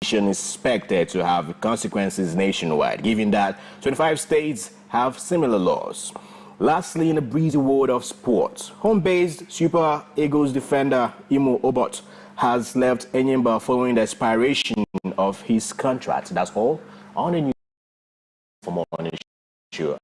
is expected to have consequences nationwide, given that 25 states have similar laws. Lastly, in the breezy world of sports, home-based Super Eagles defender Imo Obot has left Enyimba following the expiration of his contract. That's all on the news. For more on the show.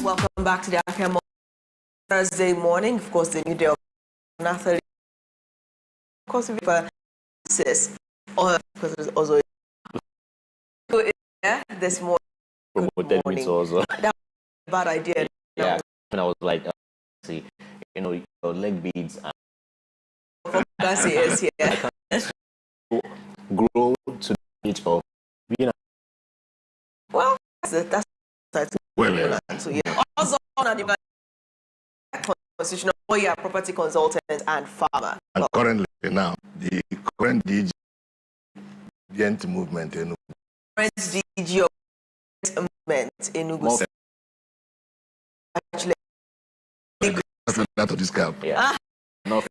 Welcome back to the African Thursday morning. Of course, the new day of Nathalie. Of course, we have sis, or because there's also this morning. Promoted me to also. That was a bad idea. Yeah, and I was like, see, your leg beads. That's it, yeah. Grow to the age of being. Well, that's well, so yeah. Also on the constitutional lawyer, property consultant, and farmer. And currently now, the current DG movement in current DG of movement in Ugu. Actually, that of this cap. Yeah. No.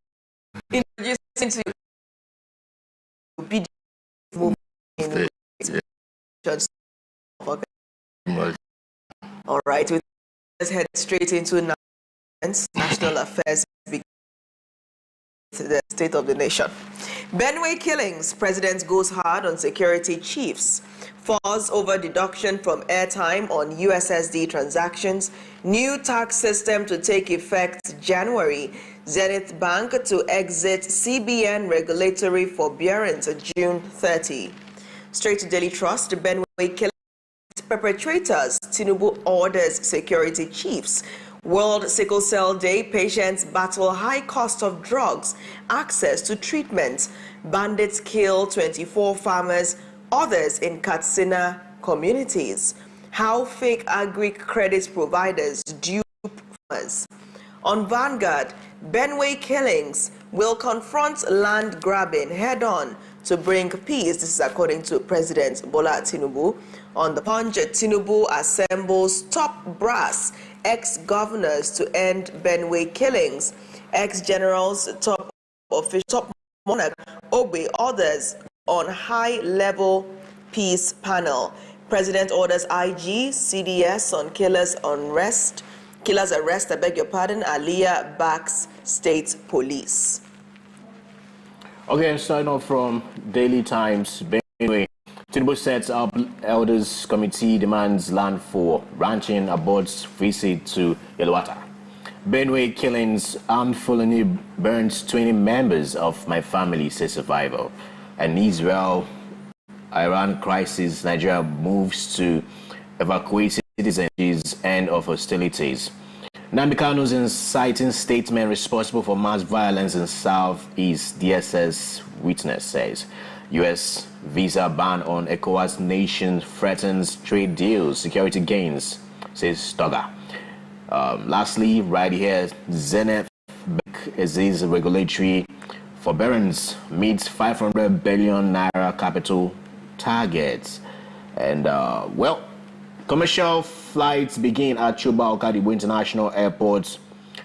Introducing to BD movement in Ugu. All right, let's head straight into national affairs, the state of the nation. Benway killings, president goes hard on security chiefs. Falls over deduction from airtime on USSD transactions. New tax system to take effect January. Zenith Bank to exit CBN regulatory forbearance June 30. Straight to Daily Trust, Benway killings perpetrators, Tinubu orders security chiefs. World Sickle Cell Day, patients battle high cost of drugs, access to treatment. Bandits kill 24 farmers, others in Katsina communities. How fake agri-credit providers dupe farmers. On Vanguard, Benway killings will confront land grabbing head-on to bring peace. This is according to President Bola Tinubu. On the Punch, Tinubu assembles top brass, ex-governors to end Benway killings. Ex-generals, top official, top monarch, Obi, others on high-level peace panel. President orders IG, CDS on killers arrest, Aliyah backs state police. Okay, sign off from Daily Times. Benue, Tinubu sets up elders committee, demands land for ranching, aborts visit to Yelwata. Benue killings, armed Fulani burns 20 members of my family, says survivor. And Israel-Iran crisis, Nigeria moves to evacuate citizens, end of hostilities. Nnamdi Kanu's inciting statement responsible for mass violence in Southeast, DSS witness says. U.S. visa ban on ECOWAS nation threatens trade deals, security gains, says Stoga. Lastly, right here, Zenith Aziz regulatory forbearance meets 500 billion naira capital targets. And, well, commercial flights begin at Chuba Okadibo International Airport,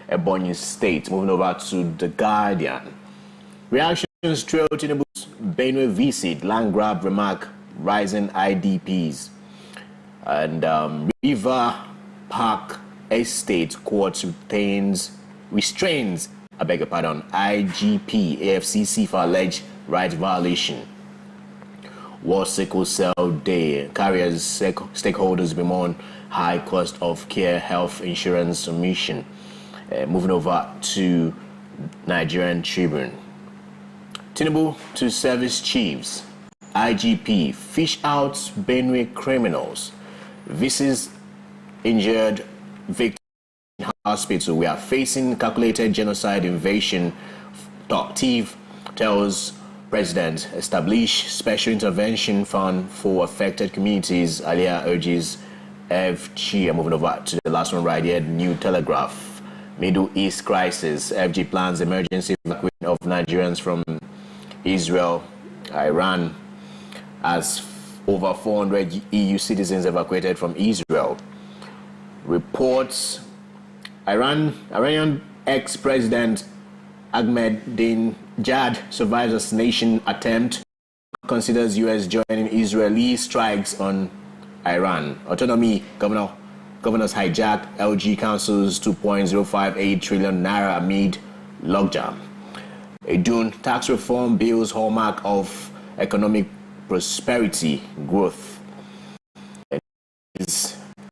Ebonyi State. Moving over to The Guardian. Reactions trail Tinubu's Benue visit, land grab remark, rising IDPs. And River Park Estate Court restrains, IGP, AFCC for alleged right violation. World Sickle Cell Day. Carriers, stakeholders bemoan high cost of care, health insurance submission. Moving over to Nigerian Tribune. Tinubu to service chiefs. IGP, fish out Benue criminals. Visits injured victims in hospital. We are facing calculated genocide invasion. TIV tells President, establish special intervention fund for affected communities. Aliyah urges FG. I'm moving over to the last one right here, New Telegraph. Middle East crisis. FG plans emergency evacuation of Nigerians from Israel, Iran, as over 400 EU citizens evacuated from Israel. Reports Iranian ex-president Ahmadinejad survives assassination attempt, considers U.S. joining Israeli strikes on Iran. Autonomy governors hijack LG Council's 2.058 trillion naira amid logjam. Edun tax reform bills hallmark of economic prosperity growth.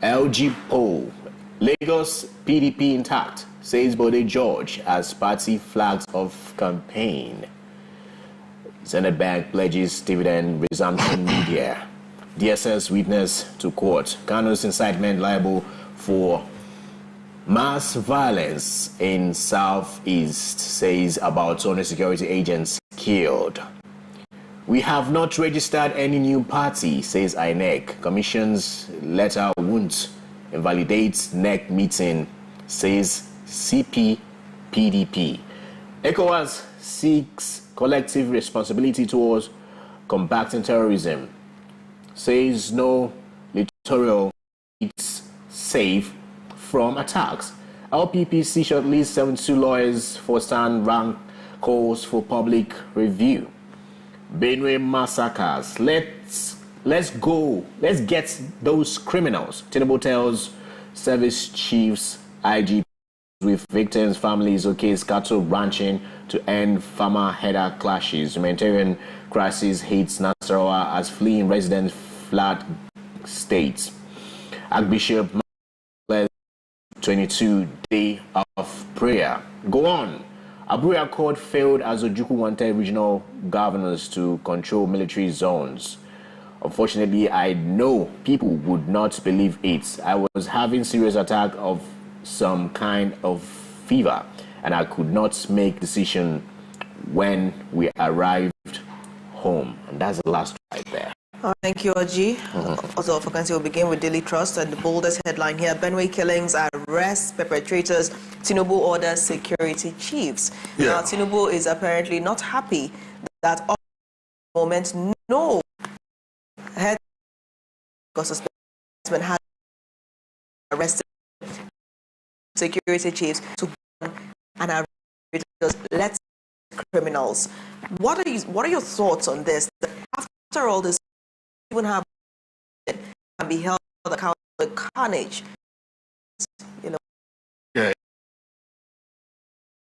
LG poll. Lagos PDP intact, says Bode George as party flags off campaign. Zenith Bank pledges dividend resumption media. DSS witness to court. Kanu's incitement liable for mass violence in Southeast, says about 200 security agents killed. We have not registered any new party, says INEC. Commission's letter won't invalidate NEC meeting, says CP-PDP. ECOWAS seeks collective responsibility towards combating terrorism, says no littoral is safe from attacks. LPPC shortlists 72 lawyers for stand rank calls for public review. Benue massacres. Let's go. Let's get those criminals. Tinubu tells service chiefs, IGP with victims' families, case cattle ranching to end farmer header clashes. Humanitarian crisis hits Nasarawa as fleeing residents flood states. Archbishop 22 day of prayer. Go on. Abuja Court failed as Ojukwu wanted regional governors to control military zones. Unfortunately, I know people would not believe it. I was having serious attack of some kind of fever, and I could not make decision when we arrived home. And that's the last right there. Thank you, Oji. Also, for Vacancy, we'll begin with Daily Trust and the boldest headline here. Benue killings arrest perpetrators. Tinubu orders security chiefs. Yeah. Now, Tinubu is apparently not happy that at the moment no head suspect has arrested security chiefs to go and arrest let's criminals. What are your thoughts on this? After all this, even have can be held accountable for the carnage. You know. Yeah.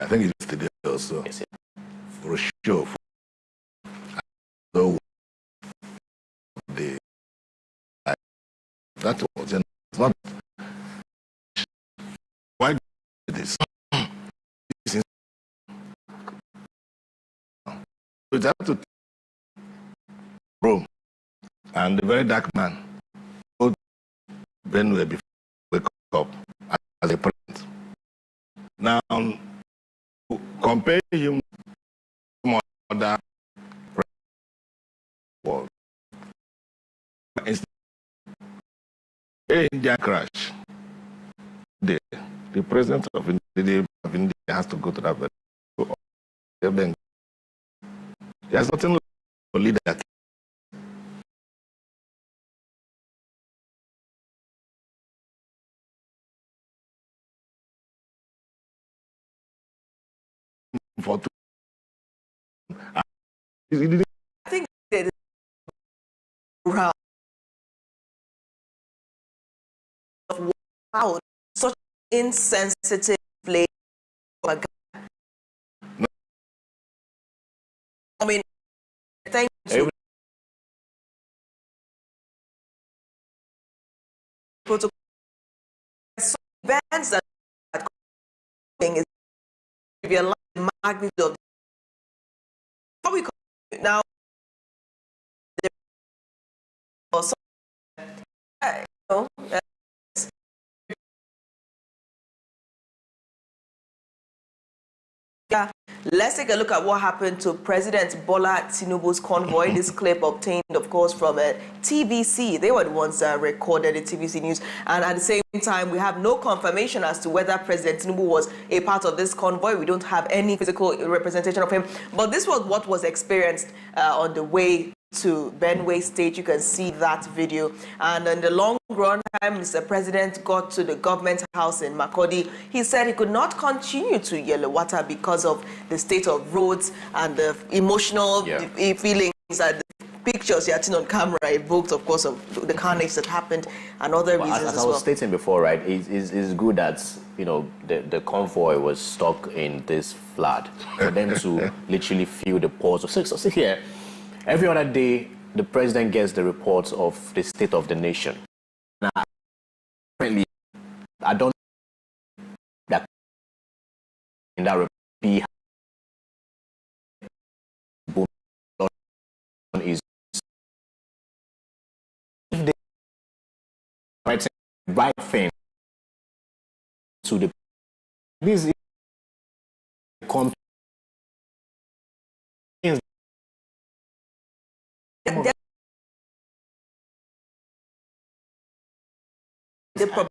I think it's today also. Yes, For sure. So the that was not why this. We have to Rome and the very dark man both Benway before wake up as a president. Now compare him to other world. India crash. The president of India has to go to that very. There's nothing to lead that. For two. I think that round of wow, such insensitive play. No. I mean, thank you. Protocol. So events that is realize the magnitude of how we now. Yeah, let's take a look at what happened to President Bola Tinubu's convoy. This clip obtained, of course, from TVC. They were the ones that recorded the TVC news. And at the same time, we have no confirmation as to whether President Tinubu was a part of this convoy. We don't have any physical representation of him. But this was what was experienced on the way to Benway State. You can see that video. And in the long run, Mr. President got to the government house in Makurdi. He said he could not continue to Yellow-Water because of the state of roads and the emotional feelings that the pictures you had seen on camera evoked, of course, of the carnage that happened and other reasons as I was stating before, right, it's good that, you know, the convoy was stuck in this flood for them to literally feel the pulse. So see here, every other day, the president gets the reports of the state of the nation. Now, apparently, I don't that in that report is if they right thing to the this is come. The problem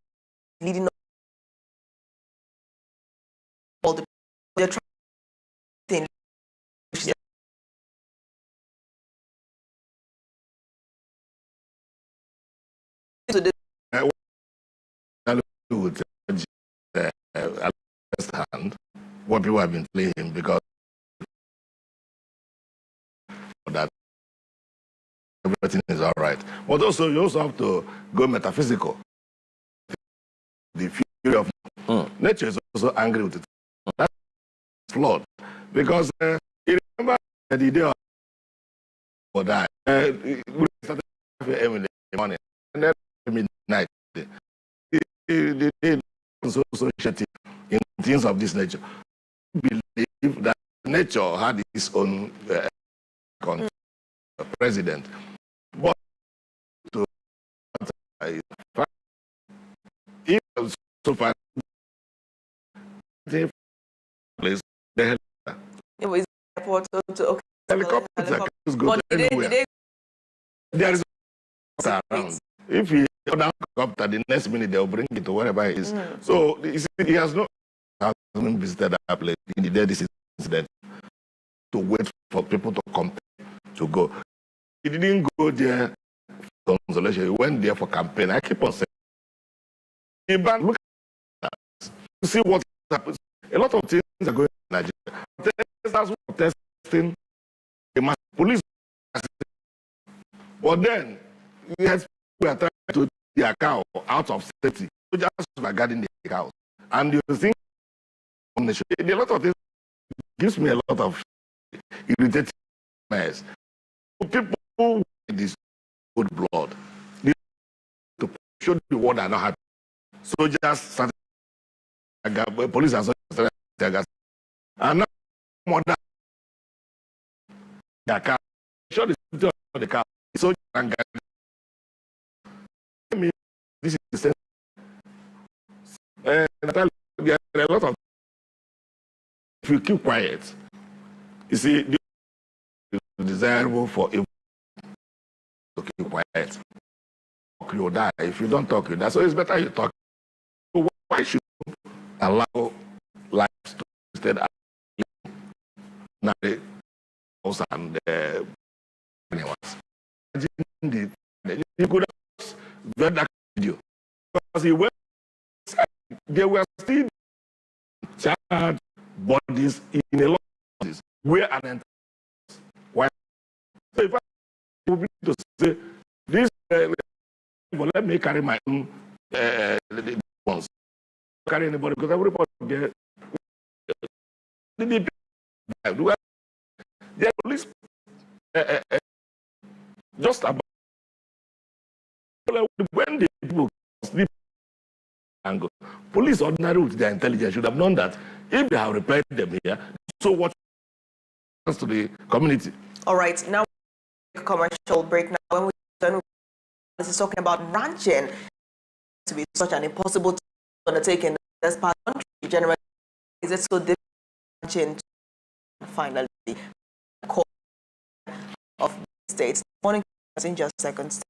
leading up all the thing. To the understand what people have been playing because that everything is all right. But also, you also have to go metaphysical. The fury of nature is also angry with it. That's flawed because you remember the day of that we started at 5 a.m. in the morning and then midnight. The day was also shitty in things of this nature. Believe that nature had its own president, but to so far the place the it was airport to okay. Helicopters go to anywhere. There is around. If he on the helicopter, the next minute they'll bring it to wherever it is. So you see, he has no hasn't visited that place in the day this incident to wait for people to come to go. He didn't go there for consolation. He went there for campaign. I keep on saying, look at that. You see what happens. A lot of things are going in Nigeria. That's what testing the police. But then he has we are trying to the cow out of safety, just regarding the cows. And you think a lot of things gives me a lot of irritating mess. People with this good blood need to show the world are not happy. Soldiers, police and soldiers, and now more than the cow. Show the safety of the cow. Soldiers and this is the sense. There are a lot of. If you keep quiet, you see, it's desirable for people to keep quiet. You die. If you don't talk, you die. So it's better you talk. So why should you allow lives to instead of now the house and the animals? You could have read that video because he went. There were still charged bodies in a lot of places where an entire why. So if I would be to say this, let me carry my own ones. Carry anybody because everybody there. The police just about when the people sleep. Police ordinary with their intelligence should have known that if they have repaired them here, so what happens to the community? All right, now commercial break. Now, when we turn, this is talking about ranching to be such an impossible undertaking. That's part of the country generally. Is it so difficult ranching to finally call of states? Morning in just seconds.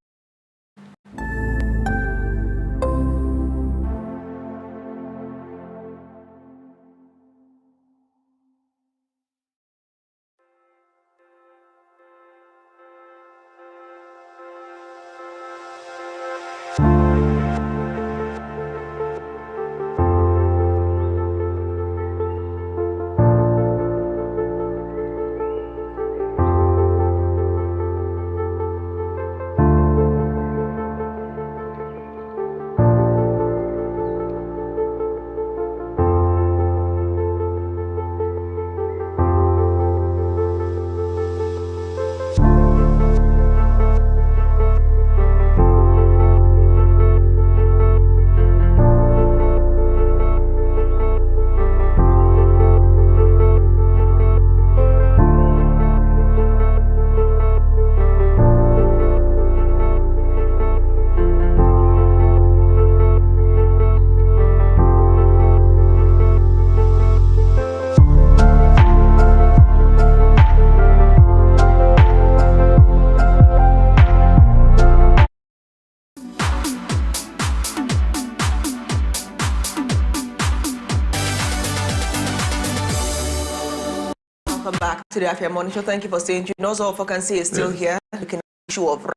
Welcome back to the Afia Morning Show. Thank you for staying tuned. Also, Ofo Kansi is still here. Looking at the issue of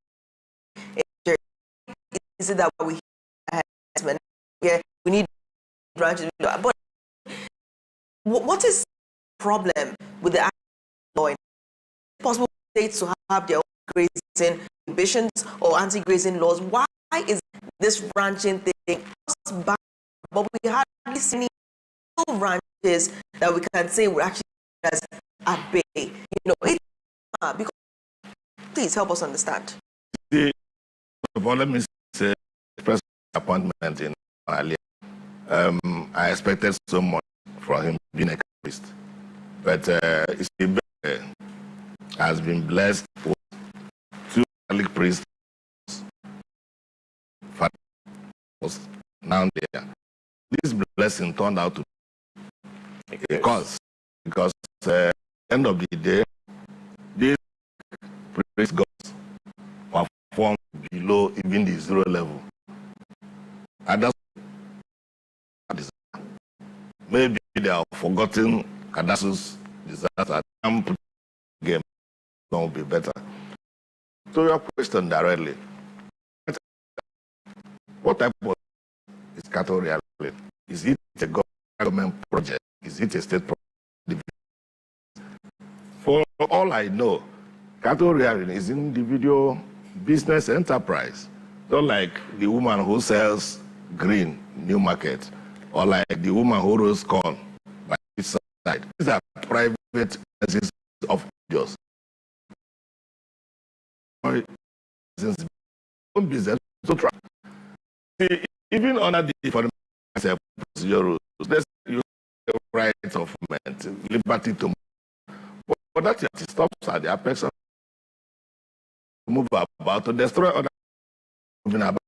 is it that we need branches? But what is the problem with the law? Is it possible for states to have their own grazing prohibitions or anti-grazing laws? Why is this ranching thing bad? But we hardly see any ranches that we can say we're actually as at bay. You know, it's because please help us understand. Let me say, first appointment in earlier. I expected so much from him being a priest, but he has been blessed with 2 Catholic priests. Now there, this blessing turned out to be because end of the day, these priest gods perform below even the 0 level. And that's maybe they are forgotten Cadassus disaster and game will be better. To your question directly, what type of is cattle rearing? Is it a government project? Is it a state project? For all I know, cattle rearing is individual business enterprise. not like the woman who sells green, New Market, or like the woman who roasts corn by its side. These are private businesses of individuals. Business to try. See, even under the foreign procedure rules, there's rights of movement, liberty to move. But that it stops at the apex of move about to destroy other moving about.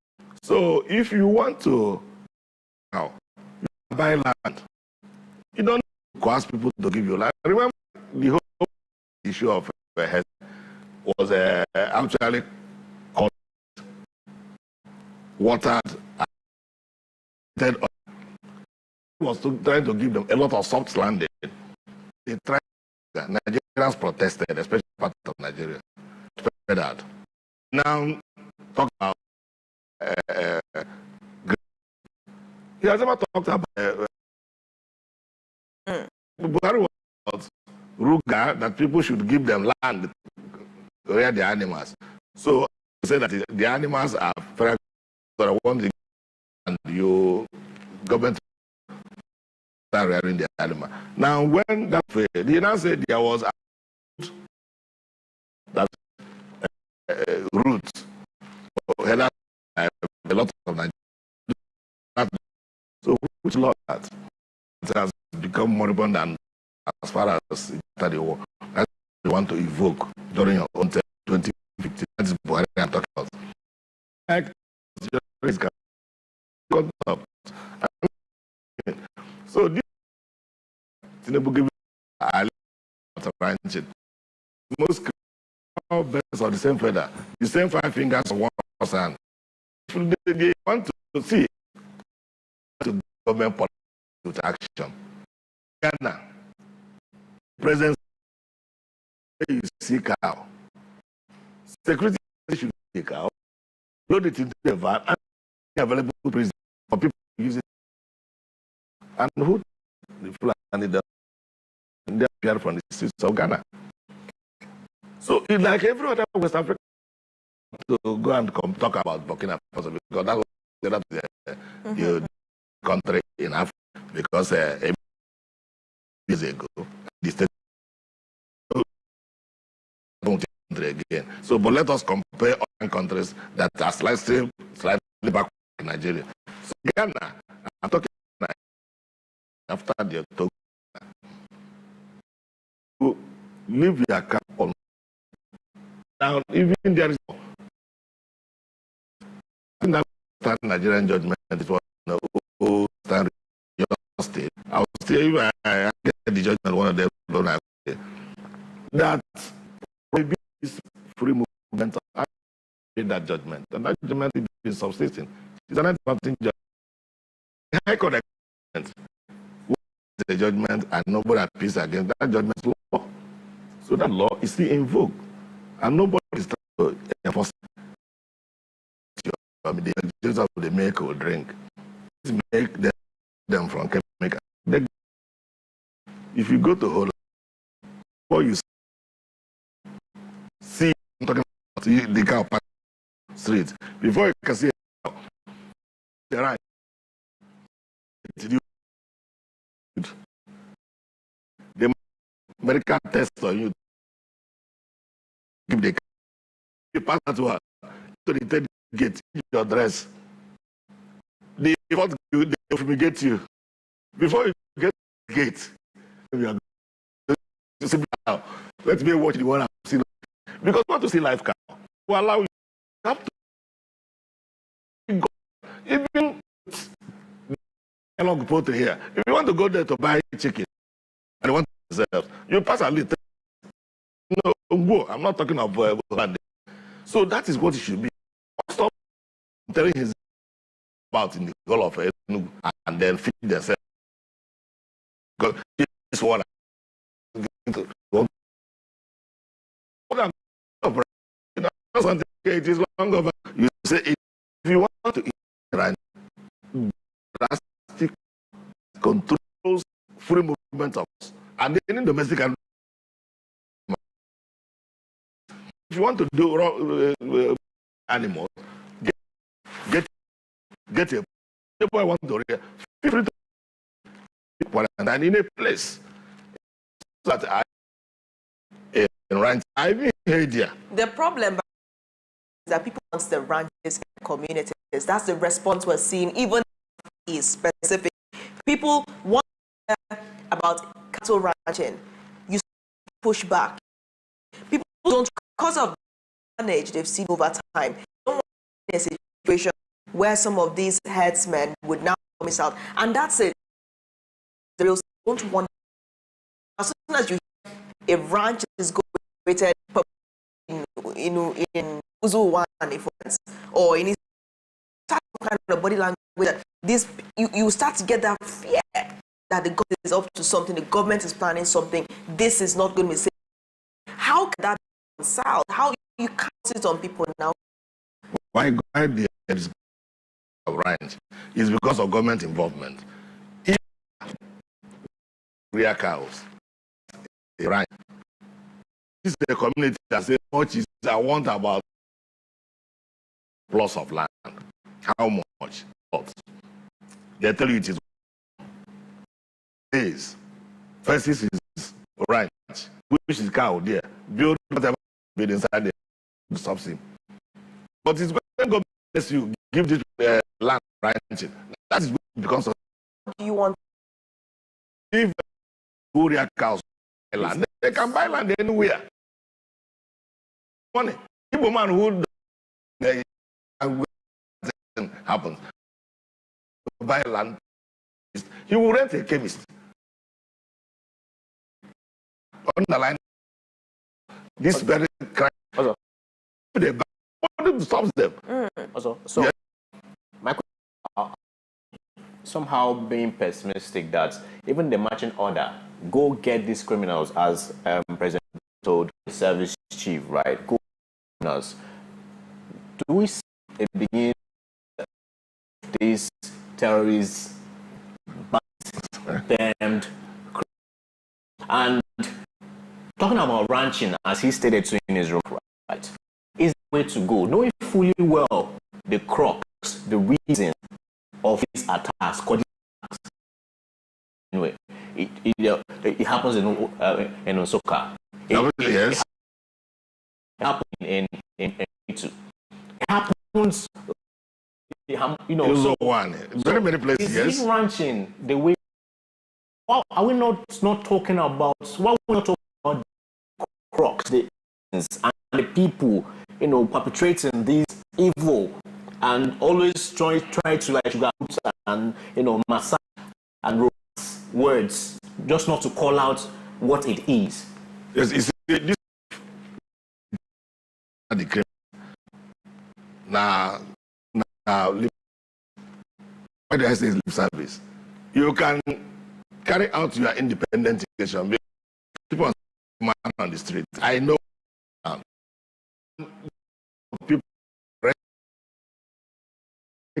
So if you want to now buy land, you don't ask people to give you land. Remember the whole issue of health was actually watered and was trying to give them a lot of soft landing. They tried. Nigerians protested, especially part of Nigeria. That. Now, talk about. He has never talked about. Buhari was Ruga that people should give them land to rear the animals. So say that the animals are very good, and you government start rearing the animal. Now when that failed, he now said there was that roots a lot of Nigeria. So which law that it has become moribund, and as far as the war, that's what we want to evoke during your own 2050. That's what I'm talking about. So this Tinubu giving most birds are the same feather, the same 5 fingers of one person. They want to see to government policy to action. Ghana, presence you see cow. Security should see cow. Load it into the van and available prison for people to use it. And who the Fulani and they appear from the streets of Ghana. So it's like every other West Africa to go and talk about Burkina Faso, because that was the country in Africa, because years ago the state again. So but let us compare other countries that are slightly back in Nigeria. So Ghana, I'm talking after the Togo, to leave your cap on. Now, even there is that Nigerian judgment is what stand in your state. I will still I get the judgment one of them don't have that is free movement. I made that judgment, and that judgment is subsisting. It's an judgment. High Court the judgment, and nobody appeals against that judgment law. So that law is still in vogue, and nobody is trying to enforce it. The juice of the milk or drink, make them from chemical. If you go to Holland, before you see, I'm talking about the cow park street, before you can see the right. The medical test on you, give the you pass that one to the third gate, your address. They fumigate you before you get to the gate. Now, let me watch the one I'm seeing, because I want to see live cow. We allow you have to go, even along poultry here. If you want to go there to buy chicken and you want to serve, you pass at least. No, I'm not talking about so that is what it should be. Stop telling his about in the goal of Enugu and then feed themselves. Because this is what I'm going to it is long over. You say if you want to eat right, drastic controls free movement of us, and then in domestic and if you want to do animals, get get a boy want to feel free to quarantine in a place that I ranch. I mean, here. The problem is that people want the ranches and communities. That's the response we're seeing, even is specific. People want to hear about cattle ranching. You push back. People don't, because of the damage they've seen over time, don't want to be in a situation where some of these herdsmen would now miss out. And that's it. The real don't want. As soon as you hear a ranch is going in Uzu One, for instance, or in some kind of body language that this you start to get that fear that the government is up to something, the government is planning something, this is not going to be safe. How can that be reconciled? How you cast it on people now? Why the ranch is because of government involvement. If rear cows, a ranch, this is a community that says much is I want about plus of land. How much? What? They tell you it is. First is ranch, which is cow there. Build whatever build inside there to stop him. But it's when government lets you give this land ranching. That is because of. What do you want? If rear cows land, they can buy land anywhere. Money. If a man who happens buy land, he will rent a chemist. Underline this very crime. Also, What stops them? Also, so yeah. My question, somehow being pessimistic that even the marching order, go get these criminals, as President told the service chief, right? Go criminals. Do we see a beginning of these terrorists termed, and talking about ranching, as he stated to in his room, right, is the way to go, knowing fully well the crux, the reason of his attacks. Anyway, it happens in Osoka. Yes. It happens in it happens. You know, so one. Very many places. Is ranching the way? Why are we not talking about? Why are we not talking about the crux, the and the people, you know, perpetrating these evil and always try to like sugar and, you know, massage and words just not to call out what it is. Yes, it's this the crime. Now, why do I say lip service? You can carry out your independent education. People on the street. I know people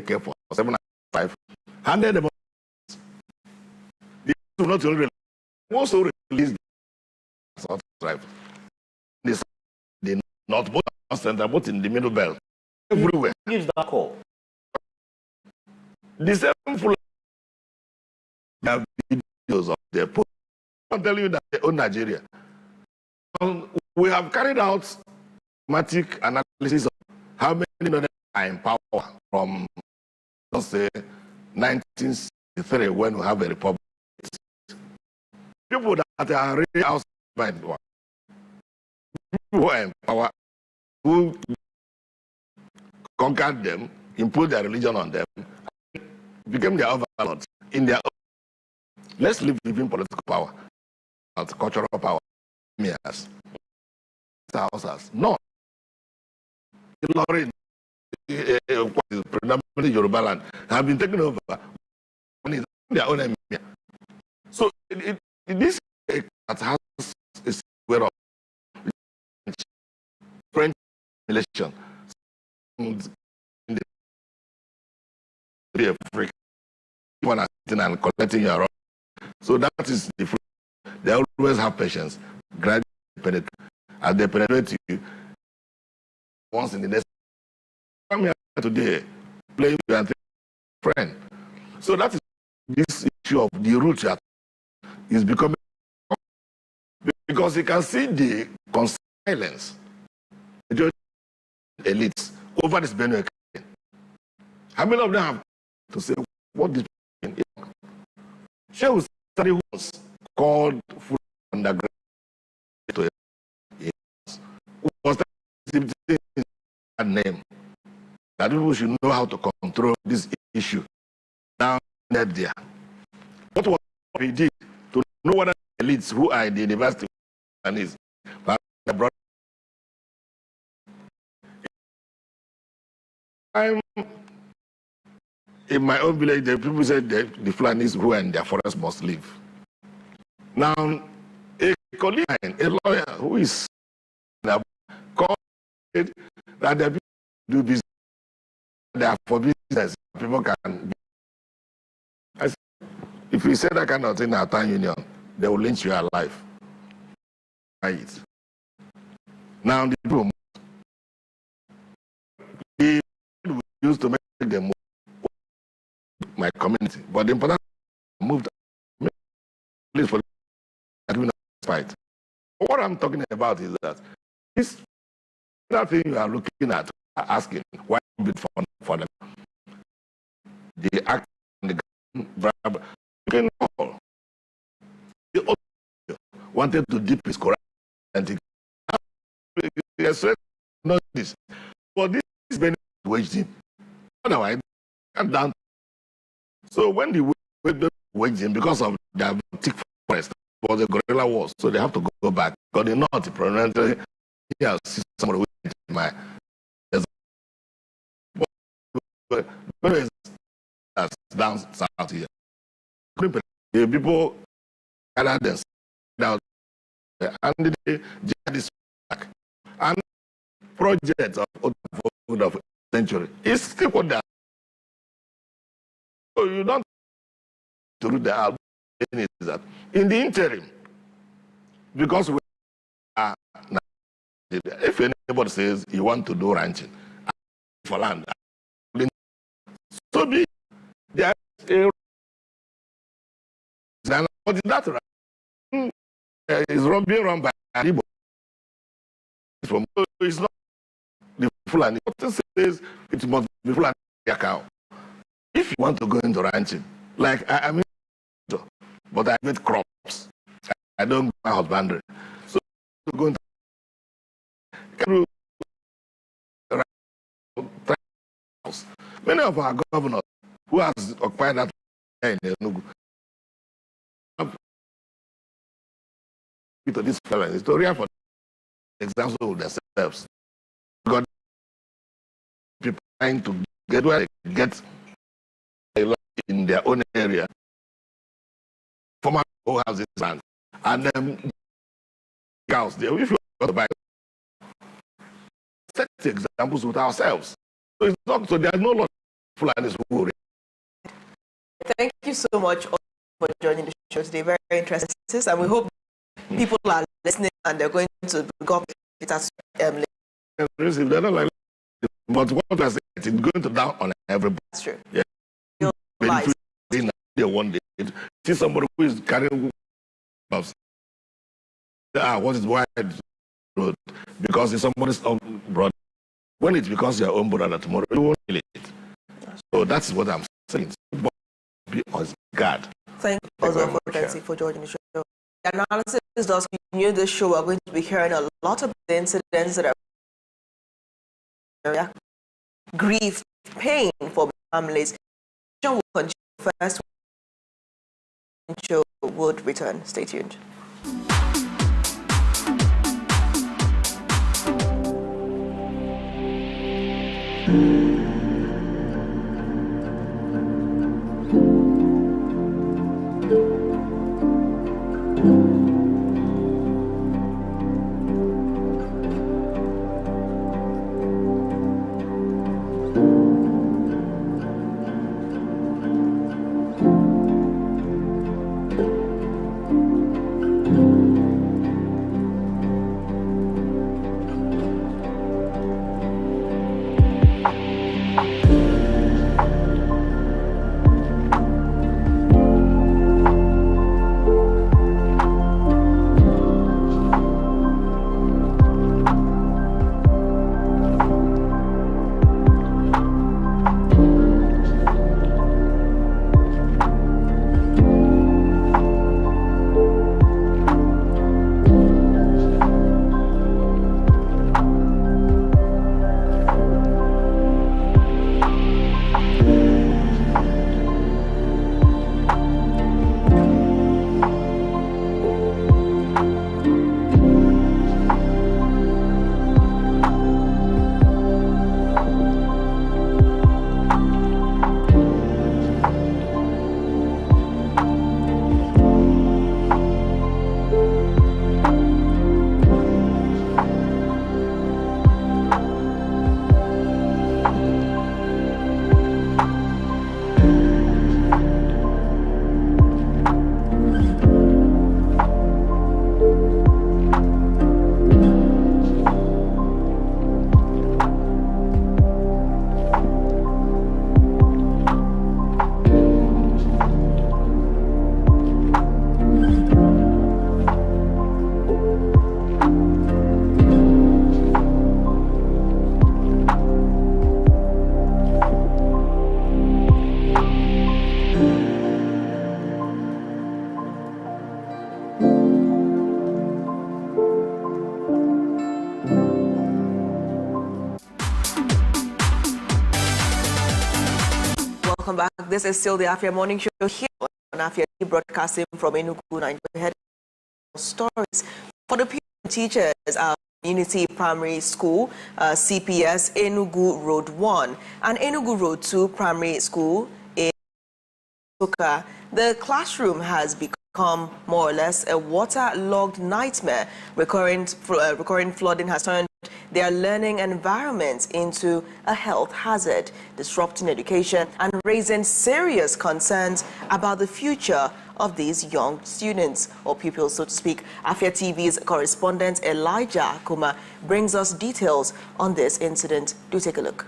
care for 7.5 handed them. They do not only also release the drive. They not both center, both in the middle belt. Everywhere. Who gives that call? The same full have videos of their post. I'm telling you that they own Nigeria. We have carried out systematic analysis of how many of them are in power from, let's say, 1963 when we have a republic. People that are really outside, people who are in power, who conquered them, imposed their religion on them, became their overlords in their own. Let's leave within political power, not cultural power. Yes. Houses. No. Predominantly Yoruba land have been taken over in their own empire. So this that has a square of French election in the Africa, one are sitting and collecting your own. So that is different. They always have patience. Gradually penetrate. As they penetrate you, once in the next. Come here today, playing with friend. So that is this issue of the root is becoming, because you can see the silence, the elites over this Benue. How many of them have to say what this is? Shehu Sani was called full underground to was that name that people should know how to control this issue down there. What was he did to know what the elites who are in the university and is brought. I'm in my own village. The people said the Fulanis who are in their forest must leave. Now, a colleague, a lawyer who is called that the people do business, they are for business. People can. I said, if you say that kind of thing in our town union, they will lynch you alive. Right. Now the people we used to make them move my community, but the important moved place for the fight. What I'm talking about is that this thing you are looking at, asking why bid for them. The act and the grab, you know, they also wanted to dip his correct and not this. But this is benefit waged him. Otherwise, cut down. So when the waged him because of the thick forest for the guerrilla wars, so they have to go back. Because the north, prominently, here, see somebody with my. That's down south here. The people gathered themselves out and they this back. And projects of century is still what they are. So you don't to do the album is that in the interim, because we are now, if anybody says you want to do ranching for land, so be there is what is that right? Is being run by Igbo. It's not the Fulani. What says it must be Fulani cow. If you want to go into ranching, like I mean, but I make crops. I don't do my husbandry. So to go into many of our governors who has occupied that in Enugu to this fellow story for example of themselves. God, people trying to get where they get in their own area. Former who has this land and cows there. If you want to buy, set examples with ourselves. So it's not so there's no lot of Fulanis who. Thank you so much for joining the show today. Very interesting, and we hope people are listening and they're going to go it as later. They're not like, but what I say, it's going to down on everybody. That's true. Yeah. One day, see somebody who is carrying what is wide road because it's somebody's own brother. When it's because your own brother tomorrow, you won't feel it. So that's what I'm saying. Be on guard. Thank you also for joining the show. The analysis does continue this show. We're going to be hearing a lot of the incidents that are grief, pain for families. The show will continue first. Show would return. Stay tuned. this is still the Afia Morning Show here on Afia TV, broadcasting from Enugu, Nigeria. Stories for the pupils and teachers of Community Primary School, CPS, Enugu Road 1 and Enugu Road 2 Primary School in Nsukka. The classroom has become more or less a waterlogged nightmare. Recurring flooding has turned their learning environment into a health hazard, disrupting education and raising serious concerns about the future of these young students, or pupils, so to speak. Afia TV's correspondent Elijah Akuma brings us details on this incident. Do take a look.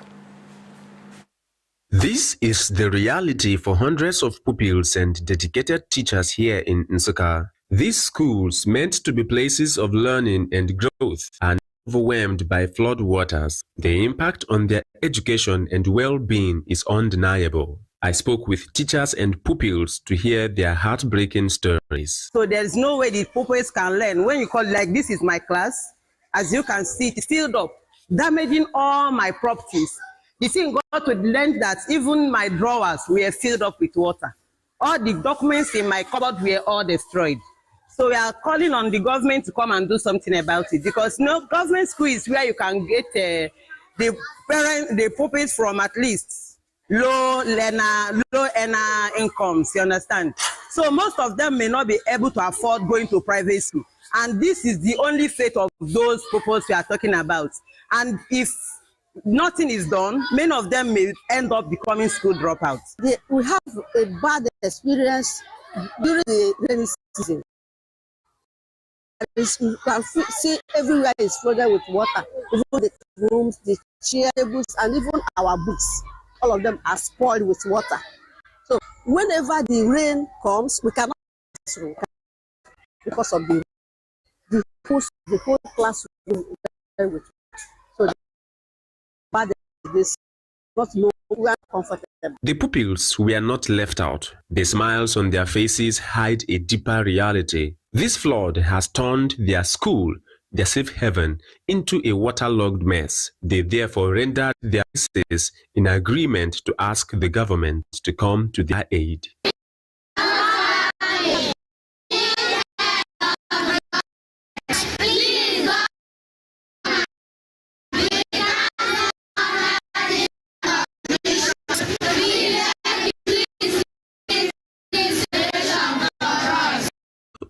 This is the reality for hundreds of pupils and dedicated teachers here in Nsukka. These schools, meant to be places of learning and growth, are overwhelmed by flood waters. The impact on their education and well-being is undeniable. I spoke with teachers and pupils to hear their heartbreaking stories. So there is no way the pupils can learn. When you call it like this is my class, as you can see, it's filled up, damaging all my properties. The thing got to the length that even my drawers were filled up with water. All the documents in my cupboard were all destroyed. So we are calling on the government to come and do something about it, because government school is where you can get the pupils from at least low earner incomes, you understand? So most of them may not be able to afford going to private school. And this is the only fate of those pupils we are talking about. And if nothing is done, many of them may end up becoming school dropouts. We have a bad experience during the rainy season. You can see everywhere is flooded with water. Even the rooms, the chair tables, and even our books. All of them are spoiled with water. So whenever the rain comes, we cannot because of the whole classroom with water. So bad this not no we are comfortable. The pupils were not left out. The smiles on their faces hide a deeper reality. This flood has turned their school, their safe haven, into a waterlogged mess. They therefore rendered their voices in agreement to ask the government to come to their aid.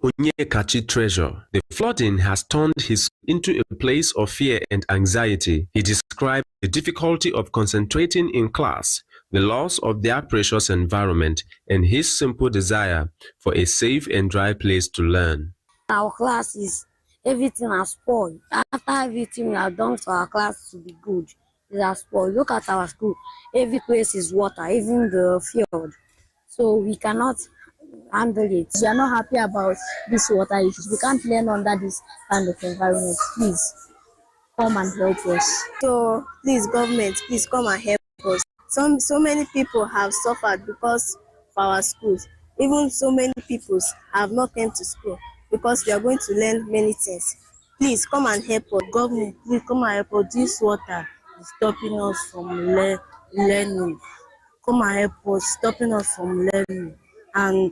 Onyekachi Treasure. The flooding has turned his into a place of fear and anxiety. He described the difficulty of concentrating in class, the loss of their precious environment, and his simple desire for a safe and dry place to learn. Our classes, everything has spoiled. After everything we have done for our class to be good, it has spoiled. Look at our school. Every place is water, even the field. So we cannot handle it. We are not happy about this water issues. We can't learn under this kind of environment. Please come and help us. So please, government, please come and help us. So many people have suffered because of our schools. Even so many people have not come to school because we are going to learn many things. Please come and help us. Government, please come and help us. This water is stopping us from learning. Come and help us, stopping us from learning. And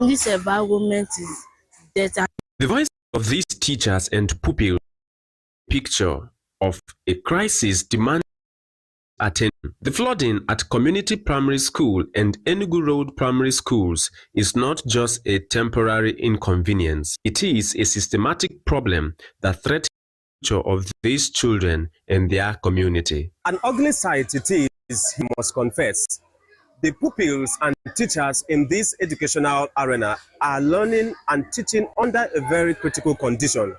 this environment is better. The voice of these teachers and pupils picture of a crisis demanding attention. The flooding at Community Primary School and Enugu Road Primary Schools is not just a temporary inconvenience. It is a systematic problem that threatens the future of these children and their community. An ugly sight it is, he must confess. The pupils and teachers in this educational arena are learning and teaching under a very critical condition.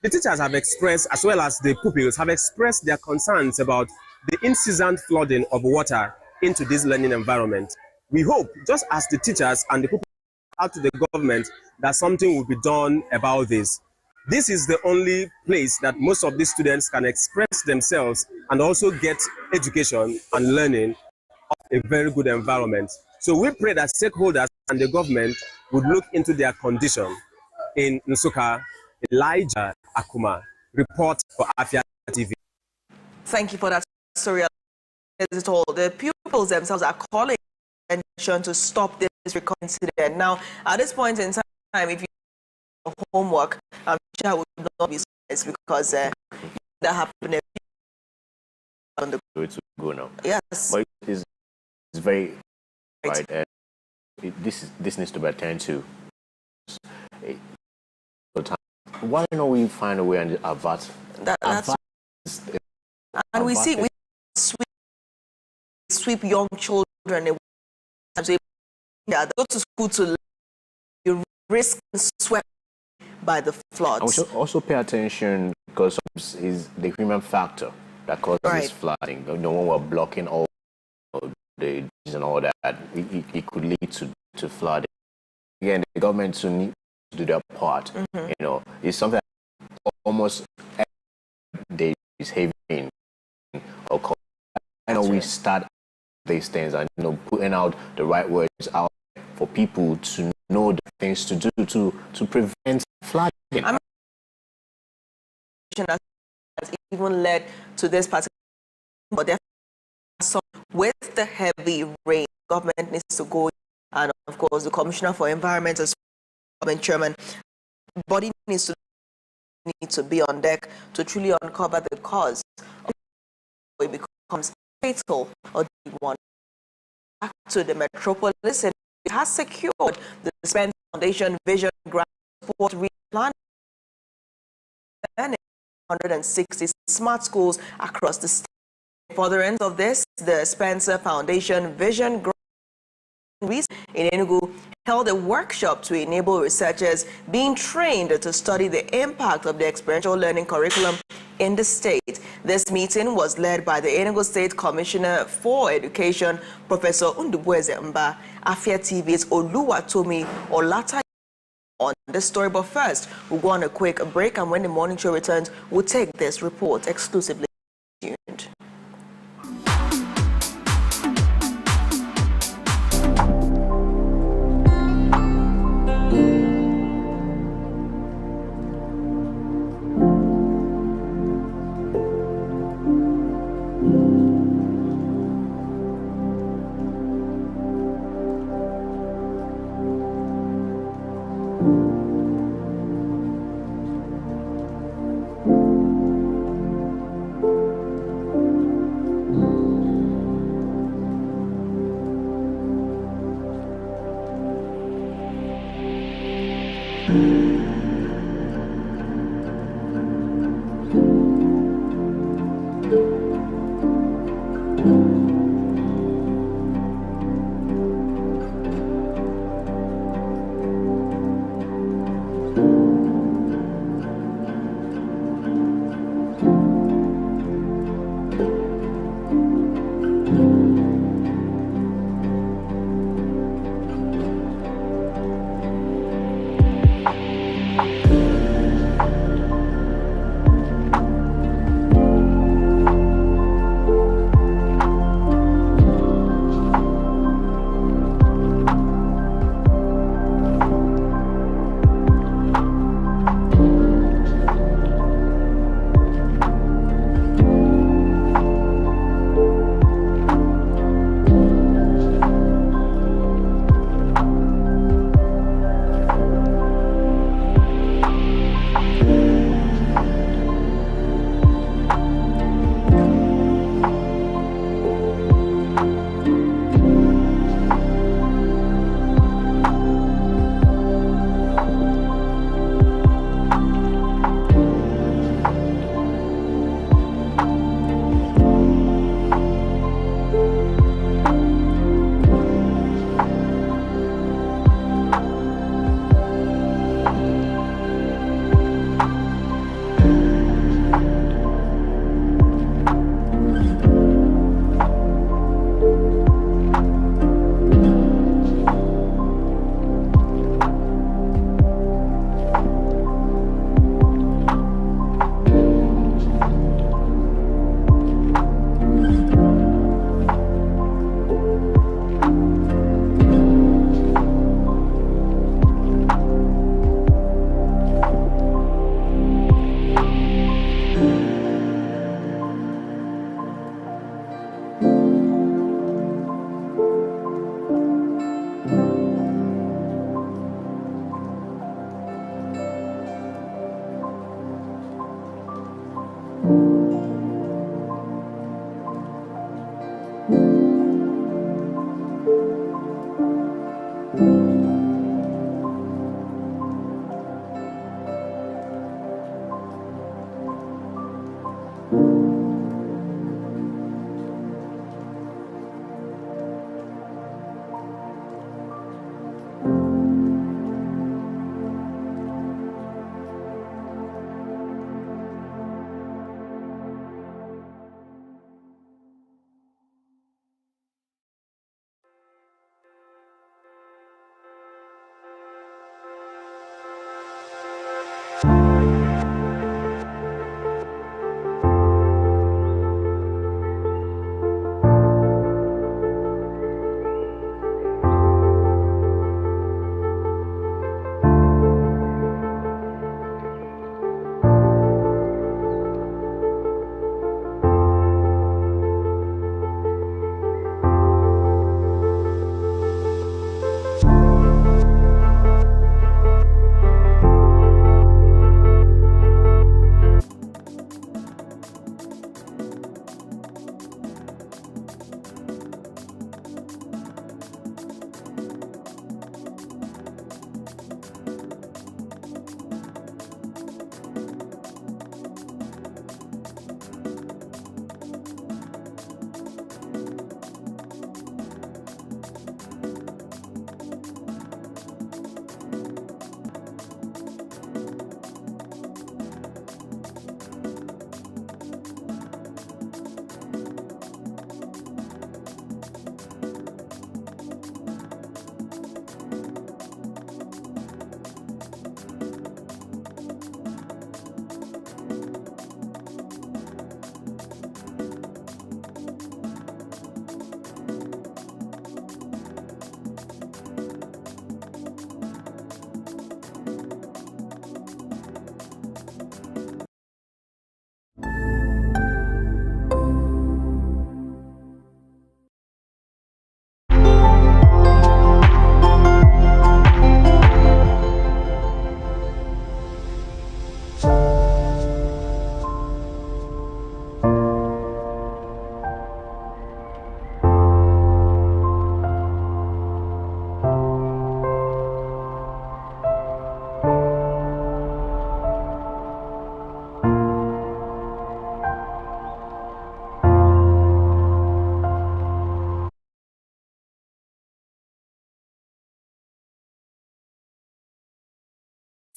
The teachers have expressed, as well as the pupils, have expressed their concerns about the incessant flooding of water into this learning environment. We hope, just as the teachers and the pupils out to the government, that something will be done about this. This is the only place that most of these students can express themselves and also get education and learning of a very good environment. So we pray that stakeholders and the government would look into their condition. In Nsukka, Elijah Akuma, report for Afia TV. Thank you for that story. The pupils themselves are calling attention to stop this incident. Now, at this point in time, if you do homework, I'm sure I would not be surprised because that happened on the go now. Yes. But it's very right. This needs to be attended to. Why don't we find a way and avert? And we sweep young children away. They go to school to you risk swept by the floods. And we should also pay attention because is the human factor that causes this flooding. You know, when we're blocking all the and all that, it could lead to flooding. Again, the government to need to do their part. You know, it's something that almost every day is heavy in or cold. I know we start these things and putting out the right words out for people to know the things to do to prevent flooding. Has even led to this particular, but with the heavy rain, government needs to go, and of course the Commissioner for Environment as government chairman, body needs to be on deck to truly uncover the cause. It becomes fatal or one. Back to the metropolis, and it has secured the Spence Foundation Vision Grant Support Replan 160 smart schools across the state. For the end of this, the Spencer Foundation Vision Grant in Enugu held a workshop to enable researchers being trained to study the impact of the experiential learning curriculum in the state. This meeting was led by the Enugu State Commissioner for Education, Professor Undubweze Mba. Afia TV's Oluwatomi Olata on this story. But first, we'll go on a quick break, and when the morning show returns, we'll take this report exclusively tuned.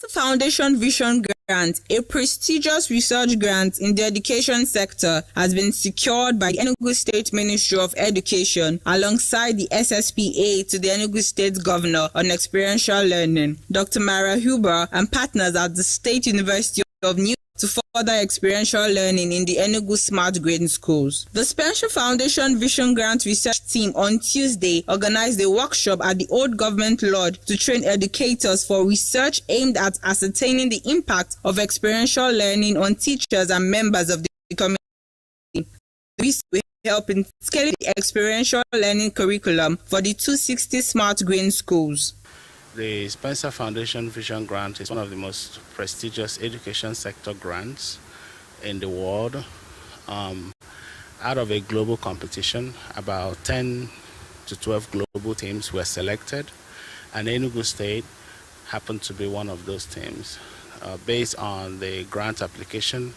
Foundation Vision Grant, a prestigious research grant in the education sector, has been secured by the Enugu State Ministry of Education alongside the SSPA to the Enugu State Governor on experiential learning. Dr. Mara Huber and partners at the State University of New York to further experiential learning in the Enugu Smart Grading Schools. The Spencer Foundation Vision Grant Research Team on Tuesday organized a workshop at the Old Government Lodge to train educators for research aimed at ascertaining the impact of experiential learning on teachers and members of the community. This will help in scaling the experiential learning curriculum for the 260 Smart Grading Schools. The Spencer Foundation Vision Grant is one of the most prestigious education sector grants in the world. Out of a global competition, about 10 to 12 global teams were selected, and Enugu State happened to be one of those teams. Based on the grant application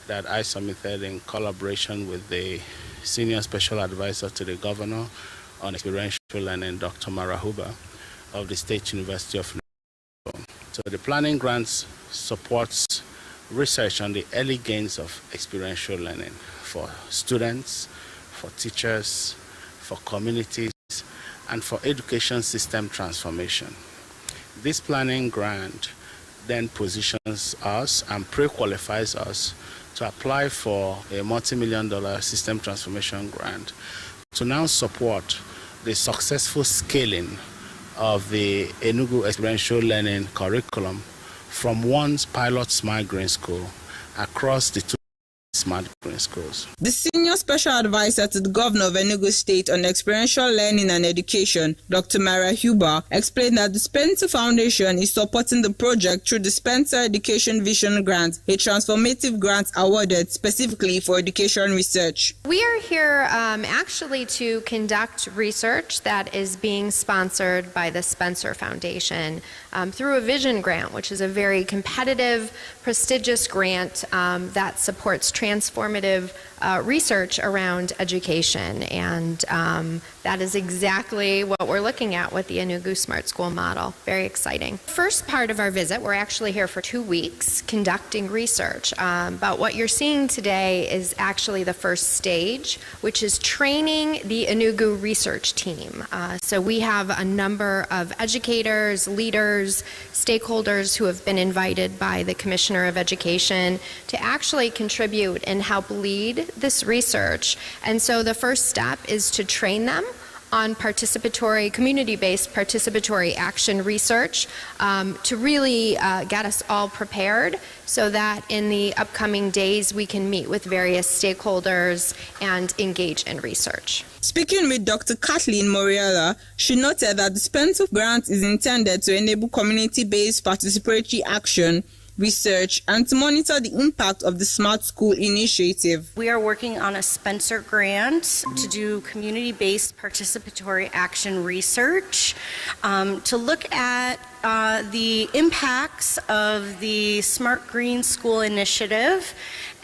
that I submitted in collaboration with the Senior Special Advisor to the Governor on Experiential Learning, Dr. Mara Huber, of the State University of New York. So the planning grants supports research on the early gains of experiential learning for students, for teachers, for communities, and for education system transformation. This planning grant then positions us and pre-qualifies us to apply for a multi-million-dollar system transformation grant to now support the successful scaling of the Enugu Experiential Learning curriculum from one pilot Smart Grading School across the two Smart Grading Schools. The Senior Special Advisor to the Governor of Enugu State on Experiential Learning and Education, Dr. Mara Huber, explained that the Spencer Foundation is supporting the project through the Spencer Education Vision Grant, a transformative grant awarded specifically for education research. We are here actually to conduct research that is being sponsored by the Spencer Foundation through a Vision Grant, which is a very competitive, prestigious grant that supports transformative research around education, and that is exactly what we're looking at with the Enugu Smart School model. Very exciting. First part of our visit, we're actually here for 2 weeks conducting research, but what you're seeing today is actually the first stage, which is training the Enugu research team. So we have a number of educators, leaders, stakeholders who have been invited by the Commissioner of Education to actually contribute and help lead this research. And so the first step is to train them on participatory, community-based participatory action research to really get us all prepared so that in the upcoming days we can meet with various stakeholders and engage in research. Speaking with Dr. Kathleen Moriela, she noted that the Spencer Grant is intended to enable community-based participatory action research and to monitor the impact of the Smart School initiative. We are working on a Spencer grant to do community-based participatory action research to look at the impacts of the Smart Green School initiative,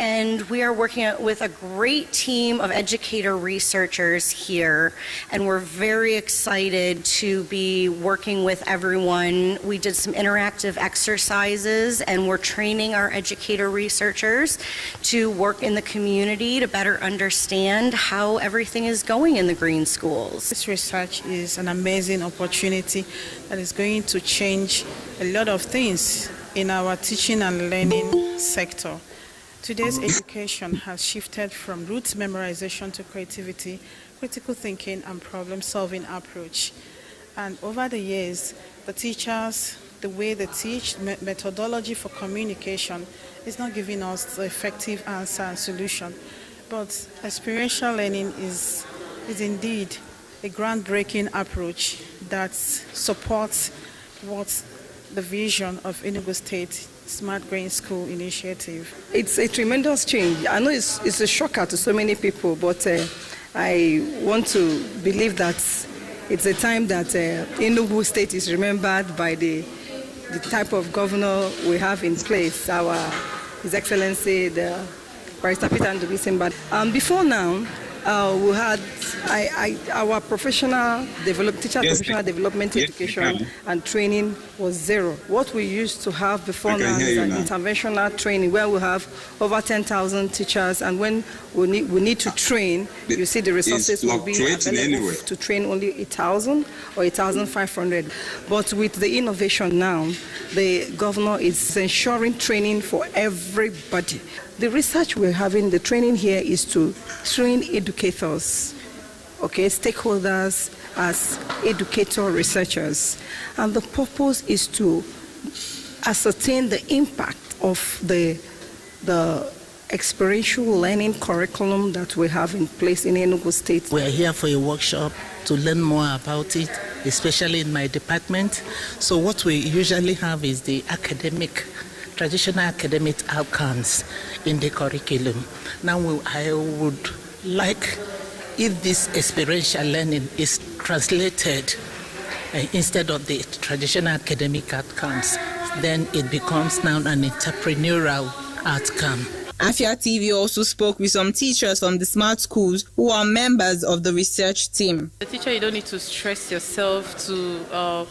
and we are working with a great team of educator researchers here, and we're very excited to be working with everyone. We did some interactive exercises, and we're training our educator researchers to work in the community to better understand how everything is going in the green schools. This research is an amazing opportunity that is going to change a lot of things in our teaching and learning sector. Today's education has shifted from rote memorization to creativity, critical thinking, and problem-solving approach. And over the years, the teachers, the way they teach, methodology for communication is not giving us the effective answer and solution. But experiential learning is indeed a groundbreaking approach that supports what the vision of Enugu State Smart Grading School initiative. It's a tremendous change. I know it's a shocker to so many people, but I want to believe that it's a time that Enugu State is remembered by the type of governor we have in place, His Excellency, the Barrister Peter Ndubisi. But before now, we had our professional professional development education and training was zero. What we used to have before now is an interventional training where we have over 10,000 teachers, and when we need to train, you see the resources will be available to train only 1,000 or 1,500. But with the innovation now, the governor is ensuring training for everybody. The research we're having, the training here is to train educators, stakeholders as educator researchers. And the purpose is to ascertain the impact of the experiential learning curriculum that we have in place in Enugu State. We are here for a workshop to learn more about it, especially in my department. So what we usually have is the traditional academic outcomes in the curriculum. Now I would like if this experiential learning is translated instead of the traditional academic outcomes, then it becomes now an entrepreneurial outcome. Afia TV also spoke with some teachers from the smart schools who are members of the research team. The teacher, you don't need to stress yourself to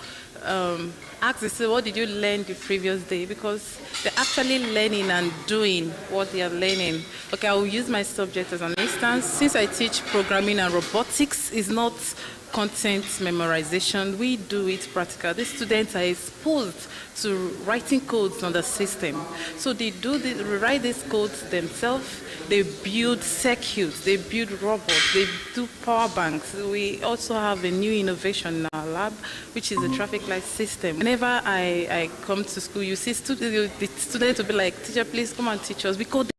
ask yourself, what did you learn the previous day? Because they're actually learning and doing what they are learning. Okay, I will use my subject as an instance. Since I teach programming and robotics, is not content memorization. We do it practical. The students are exposed to writing codes on the system. So they write these codes themselves. They build circuits, they build robots, they do power banks. We also have a new innovation in our lab, which is the traffic light system. Whenever I come to school, you see the students will be like, teacher, please come and teach us, because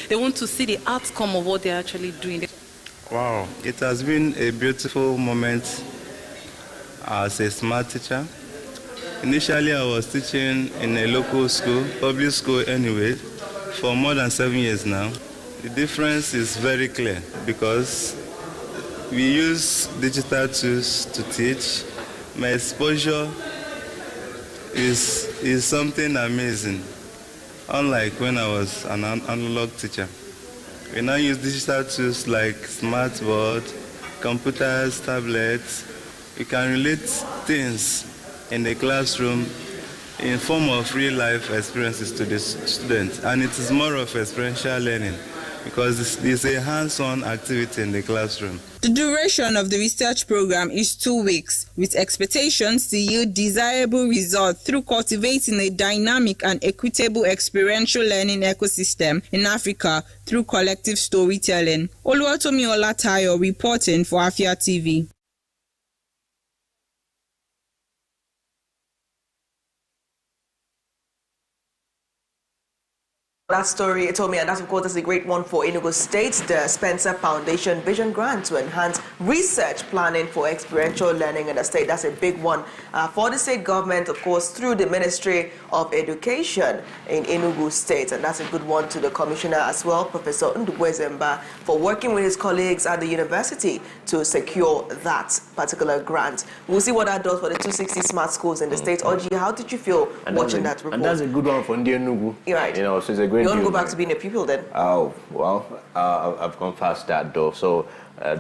they want to see the outcome of what they're actually doing. Wow, it has been a beautiful moment as a smart teacher. Initially, I was teaching in a local school, public school anyway, for more than 7 years now. The difference is very clear because we use digital tools to teach. My exposure is something amazing, unlike when I was an analog teacher. We now use digital tools like smartboard, computers, tablets. We can relate things in the classroom in form of real-life experiences to the students, and it is more of experiential learning because it's a hands-on activity in the classroom. The duration of the research program is 2 weeks, with expectations to yield desirable results through cultivating a dynamic and equitable experiential learning ecosystem in Africa through collective storytelling. Oluwatomi Olatayo reporting for Afia TV. That story it told me, and that of course is a great one for Enugu State, the Spencer Foundation Vision Grant to enhance research planning for experiential learning in the state. That's a big one for the state government, of course, through the Ministry of Education in Enugu State, and that's a good one to the commissioner as well, Professor Ndubwezemba, for working with his colleagues at the university to secure that particular grant. We'll see what that does for the 260 smart schools in the state. Oji, how did you feel watching that report? And that's a good one for Enugu. Right. You know, so it's a great. You want to go back to being a pupil then? Oh, well, I've gone past that though. So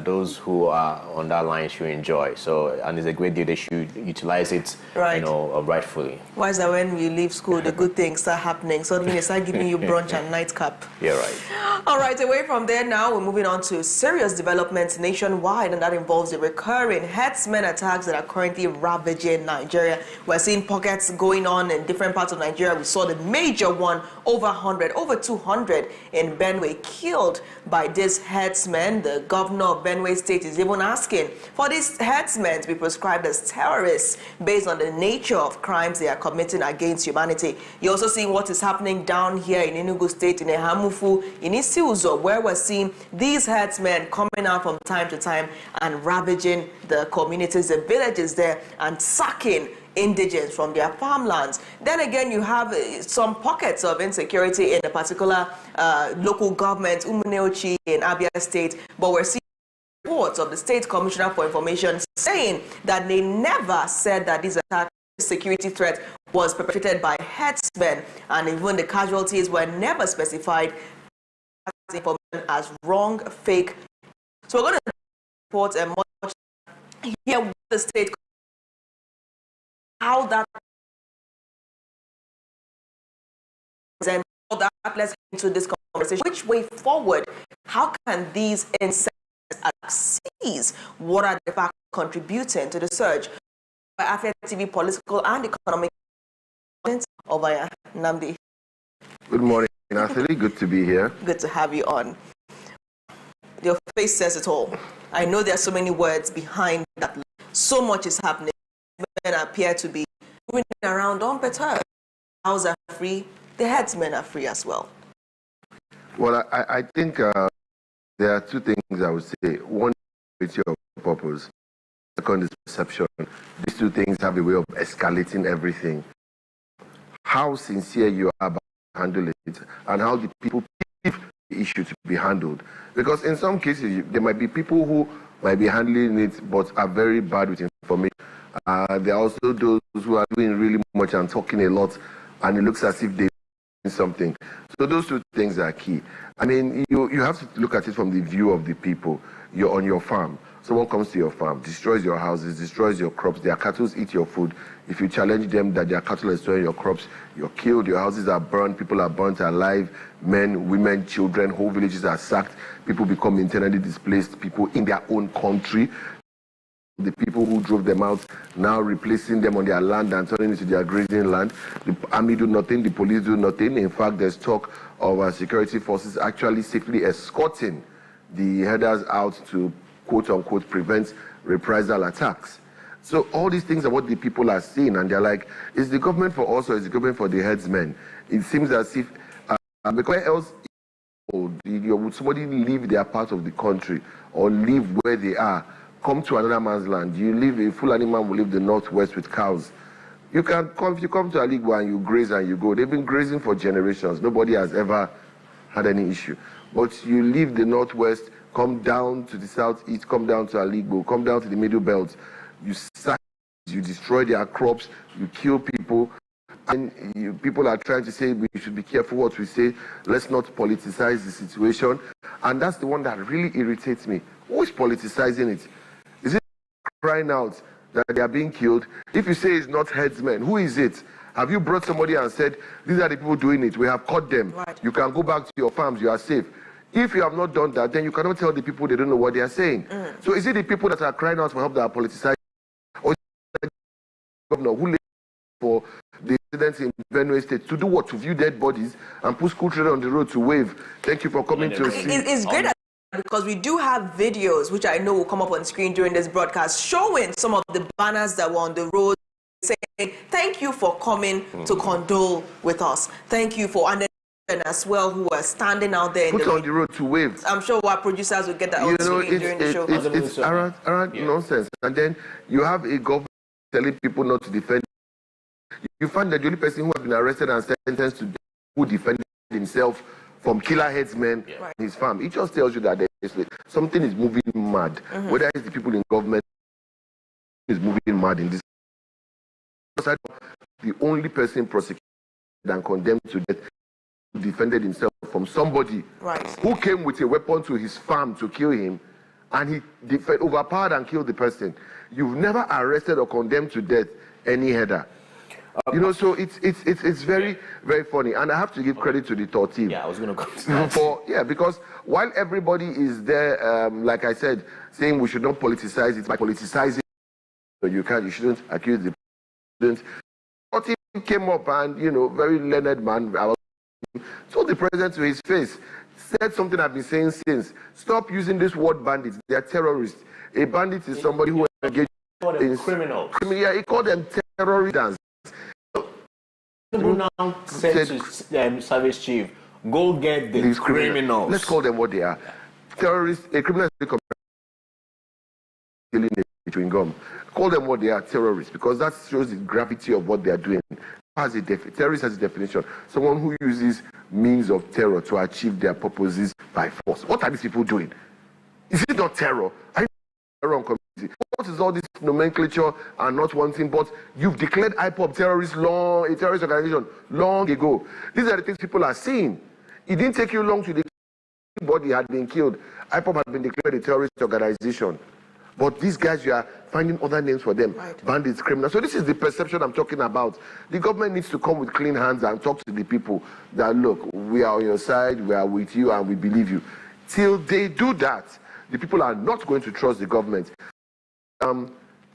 those who are on that line should enjoy. So, and it's a great deal. They should utilize it, right, you know, rightfully. Why is that when we leave school, the good things start happening? Suddenly they start giving you brunch and nightcap. Yeah, right. All right, away from there now, we're moving on to serious developments nationwide, and that involves the recurring herdsmen attacks that are currently ravaging Nigeria. We're seeing pockets going on in different parts of Nigeria. We saw the major one, over 200 in Benue, killed by these herdsmen. The governor of Benue State is even asking for these herdsmen to be prescribed as terrorists based on the nature of crimes they are committing against humanity. You're also seeing what is happening down here in Enugu State, in Ehamufu, in Isiuzo, where we're seeing these herdsmen coming out from time to time and ravaging the communities, the villages there, and sacking indigents from their farmlands. Then again, you have some pockets of insecurity in a particular local government, Umuneochi in Abia State, but we're seeing reports of the State Commissioner for Information saying that they never said that this attack, security threat, was perpetrated by herdsmen, and even the casualties were never specified as wrong, fake So we're going to report and much hear what the state, how that, and all that. Let's get into this conversation. Which way forward? How can these incentives seize? What are the factors contributing to the surge? By Afia TV political and economic of Nnamdi. Good morning, Nathalie. Good to be here. Good to have you on. Your face says it all. I know there are so many words behind that. So much is happening. Men appear to be moving around unperturbed. House are free. The headsmen are free as well. Well, I think there are two things I would say. One is your purpose. Second is perception. These two things have a way of escalating everything. How sincere you are about handling it, and how the people perceive the issue to be handled. Because in some cases, there might be people who might be handling it but are very bad with information. There are also those who are doing really much and talking a lot, and it looks as if they're doing something. So those two things are key. I mean, you have to look at it from the view of the people. You're on your farm. Someone comes to your farm, destroys your houses, destroys your crops, their cattle eat your food. If you challenge them that their cattle are destroying your crops, you're killed, your houses are burned, people are burnt alive, men, women, children, whole villages are sacked, people become internally displaced, people in their own country. The people who drove them out now replacing them on their land and turning it into their grazing land. The army do nothing, the police do nothing. In fact, there's talk of security forces actually safely escorting the headers out to quote-unquote prevent reprisal attacks. So all these things are what the people are seeing, and they're like, is the government for us or is the government for the headsmen? It seems as if, because where else would somebody leave their part of the country or live where they are, come to another man's land? You live, a Fulani man will live the northwest with cows. You can come, if you come to Aligbo and you graze and you go, they've been grazing for generations. Nobody has ever had any issue. But you leave the northwest, come down to the southeast, come down to Aligbo, come down to the middle belt, you sack, you destroy their crops, you kill people, and people are trying to say we should be careful what we say, let's not politicize the situation. And that's the one that really irritates me. Who is politicizing it? Is it crying out that they are being killed? If you say it's not headsmen, who is it? Have you brought somebody and said, these are the people doing it, we have caught them, you can go back to your farms, you are safe? If you have not done that, then you cannot tell the people they don't know what they are saying. So is it the people that are crying out for help that are politicized? Or is it the governor who lives for the residents in Benue State to do what? To view dead bodies and put school children on the road to wave? Thank you for coming to see. It's great because we do have videos, which I know will come up on screen during this broadcast, showing some of the banners that were on the road saying, thank you for coming to condole with us. Thank you for... as well, who are standing out there put on the road to wave. I'm sure our producers will get that on screen during the show. It's around nonsense. And then you have a government telling people not to defend. You find that the only person who has been arrested and sentenced to death who defended himself from killer headsmen in his farm. It just tells you that something is moving mad. Whether it's the people in government is moving mad in this. The only person prosecuted and condemned to death defended himself from somebody who came with a weapon to his farm to kill him, and he overpowered and killed the person. You've never arrested or condemned to death any header. You know, so it's very, very funny. And I have to give credit to the TOR team. Yeah, I was going to come to that. Because while everybody is there, like I said, saying we should not politicize it by politicizing, so you shouldn't accuse the president. TOR team came up and, very learned man, told the president to his face, said something I've been saying since. Stop using this word bandits. They are terrorists. A bandit is somebody who engaged in criminals. Yeah, he called them terrorists. Now said to Service Chief, go get these criminals. Let's call them what they are. Terrorists, a criminal is killing a chewing gum. Call them what they are, terrorists, because that shows the gravity of what they are doing. Terrorist has a definition. Someone who uses means of terror to achieve their purposes by force. What are these people doing? Is it not terror? Are you terror on community? What is all this nomenclature and not wanting? But you've declared IPOB a terrorist organization long ago. These are the things people are seeing. It didn't take you long to declare anybody had been killed, IPOB had been declared a terrorist organization. But these guys, you are finding other names for them. Right. Bandits, criminals. So this is the perception I'm talking about. The government needs to come with clean hands and talk to the people that, look, we are on your side, we are with you, and we believe you. Till they do that, the people are not going to trust the government.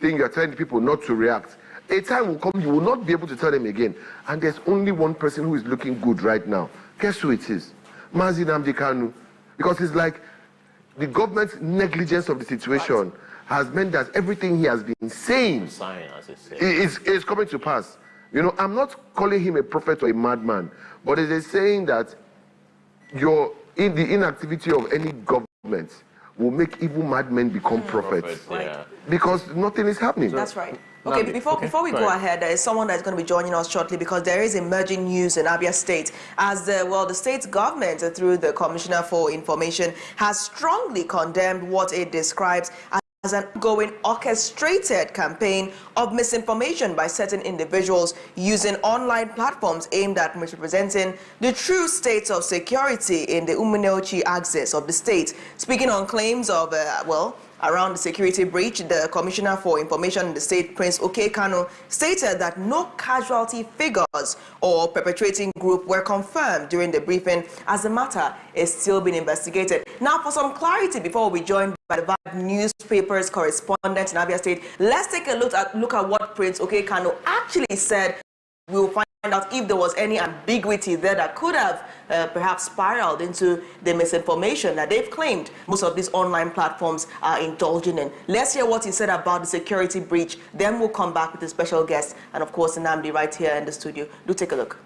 Thing you're telling the people not to react. A time will come, you will not be able to tell them again. And there's only one person who is looking good right now. Guess who it is? Mazi Nnamdi Kanu. Because it's like the government's negligence of the situation has meant that everything he has been saying is coming to pass. You know, I'm not calling him a prophet or a madman, but it is saying that the inactivity of any government will make evil madmen become prophets. Right. Because nothing is happening. That's right. Okay, before we go ahead, there is someone that's going to be joining us shortly because there is emerging news in Abia State as the state government, through the Commissioner for Information, has strongly condemned what it describes as an ongoing orchestrated campaign of misinformation by certain individuals using online platforms aimed at misrepresenting the true state of security in the Umuneochi axis of the state. Speaking on claims of, around the security breach, the Commissioner for Information in the state, Prince Oke Kanu, stated that no casualty figures or perpetrating group were confirmed during the briefing, as the matter is still being investigated. Now, for some clarity, before we join by the Vibe newspapers correspondent in Abia State, let's take a look at what Prince Oke Kanu actually said. We'll find out if there was any ambiguity there that could have perhaps spiraled into the misinformation that they've claimed most of these online platforms are indulging in. Let's hear what he said about the security breach. Then we'll come back with a special guest and, of course, Nnamdi right here in the studio. Do take a look.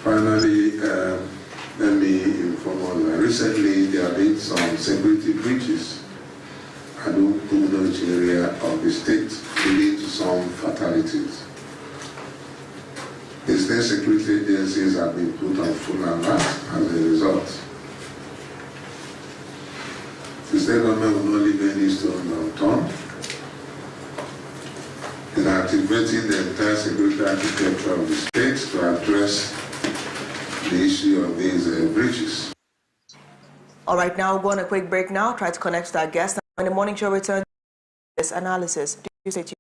Finally, let me inform all that recently there have been some security breaches at the Umuneochi area of the state, leading to some fatalities. The state security agencies have been put on full alert as a result. The state government will not leave any stone unturned in activating the entire security architecture of the state to address the issue of these breaches. All right, now we'll go on a quick break now. Try to connect to our guest. When the morning show returns, this analysis. Do you stay tuned?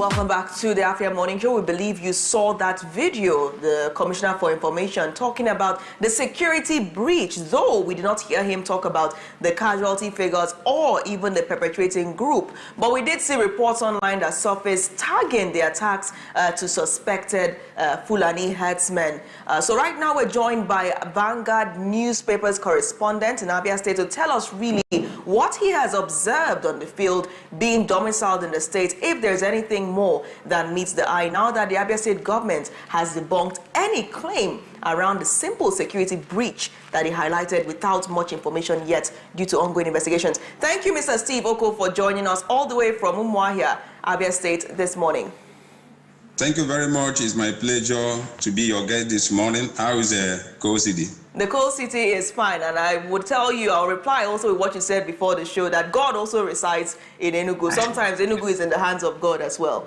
Welcome back to the Afia Morning Show. We believe you saw that video, the Commissioner for Information talking about the security breach, though we did not hear him talk about the casualty figures or even the perpetrating group. But we did see reports online that surfaced tagging the attacks to suspected Fulani herdsmen. So right now we're joined by Vanguard newspaper's correspondent in Abia State to tell us really what he has observed on the field, being domiciled in the state, if there's anything more than meets the eye now that the Abia State government has debunked any claim around the simple security breach that he highlighted without much information yet due to ongoing investigations. Thank you, Mr. Steve Oko, for joining us all the way from Umuahia, Abia State this morning. Thank you very much. It's my pleasure to be your guest this morning. How is the Coal City? The Coal City is fine, and I would tell you, I'll reply also with what you said before the show, that God also resides in Enugu. Sometimes Enugu is in the hands of God as well.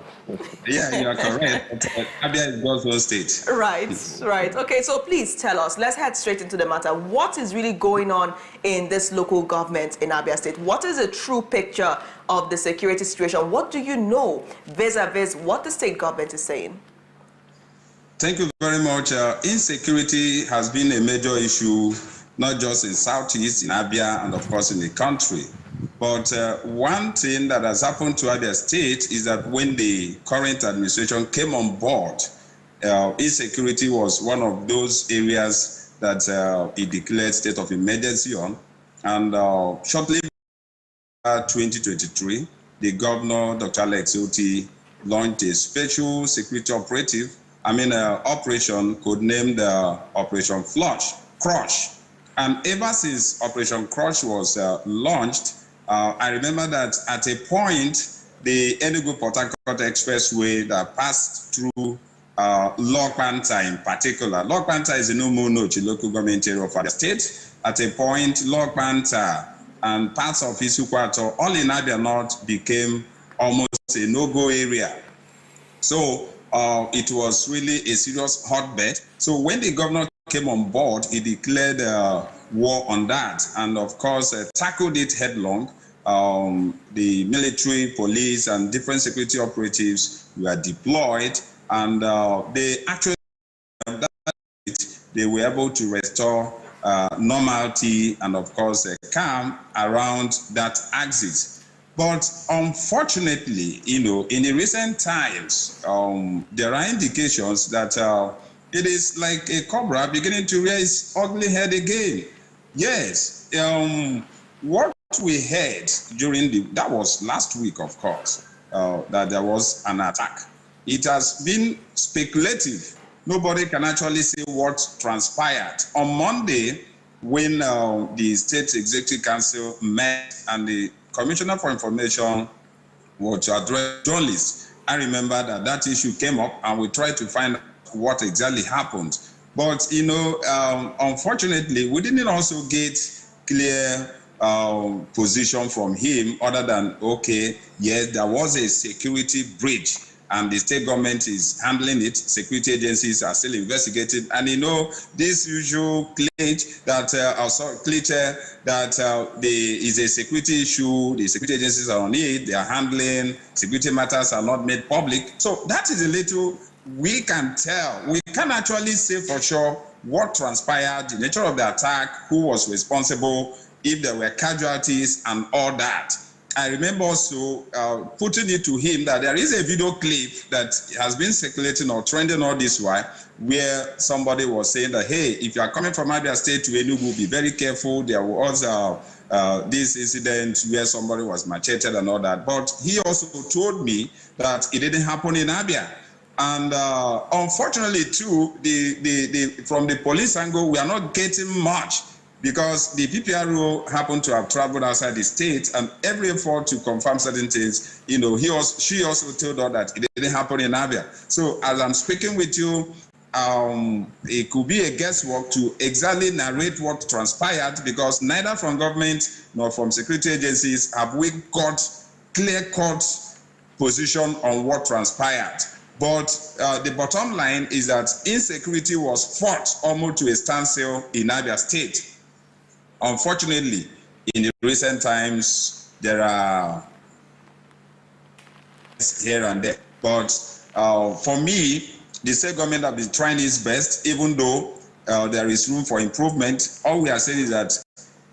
Yeah, you are correct. Abia is God's own state. Right. Okay, so please tell us, let's head straight into the matter. What is really going on in this local government in Abia State? What is a true picture of the security situation? What do you know vis-a-vis what the state government is saying? Thank you very much. Insecurity has been a major issue, not just in Southeast, in Abia, and of course in the country. But one thing that has happened to Abia State is that when the current administration came on board, insecurity was one of those areas that it declared state of emergency on. And shortly after 2023, the governor, Dr. Alex Otti, launched a special security operation codenamed Operation Crush. And ever since Operation Crush was launched, I remember that at a point, the Enugu-Port Harcourt Expressway that passed through Lokpanta in particular. Lokpanta is in Umunochi, local government area of Abia State. At a point, Lokpanta and parts of Isukwato, all in Abia North, became almost a no-go area. So it was really a serious hotbed. So when the governor came on board, he declared war on that, and of course tackled it headlong. The military, police, and different security operatives were deployed, and they were able to restore normality and of course calm around that axis. But unfortunately, in the recent times, there are indications that it is like a cobra beginning to rear its ugly head again. Yes, what we heard that was last week, of course, that there was an attack. It has been speculative. Nobody can actually say what transpired. On Monday, when the State Executive Council met and the Commissioner for Information was to address journalists, I remember that issue came up and we tried to find out what exactly happened. But, unfortunately, we didn't also get clear position from him other than, okay, yes, there was a security breach and the state government is handling it. Security agencies are still investigating. And this usual glitch that there is a security issue, the security agencies are on it, they are handling, security matters are not made public. So that is a little we can tell. We can actually say for sure what transpired, the nature of the attack, who was responsible, if there were casualties and all that. I remember also putting it to him that there is a video clip that has been circulating or trending all this while, where somebody was saying that, hey, if you are coming from Abia State to Enugu, be very careful. There was this incident where somebody was macheted and all that. But he also told me that it didn't happen in Abia. And unfortunately, too, from the police angle, we are not getting much, because the PPRO happened to have traveled outside the state, and every effort to confirm certain things, she also told her that it didn't happen in Abia. So as I'm speaking with you, it could be a guesswork to exactly narrate what transpired, because neither from government nor from security agencies have we got clear-cut position on what transpired. But the bottom line is that insecurity was fought almost to a standstill in Abia State. Unfortunately, in the recent times, there are here and there. But for me, the state government have been trying its best, even though there is room for improvement. All we are saying is that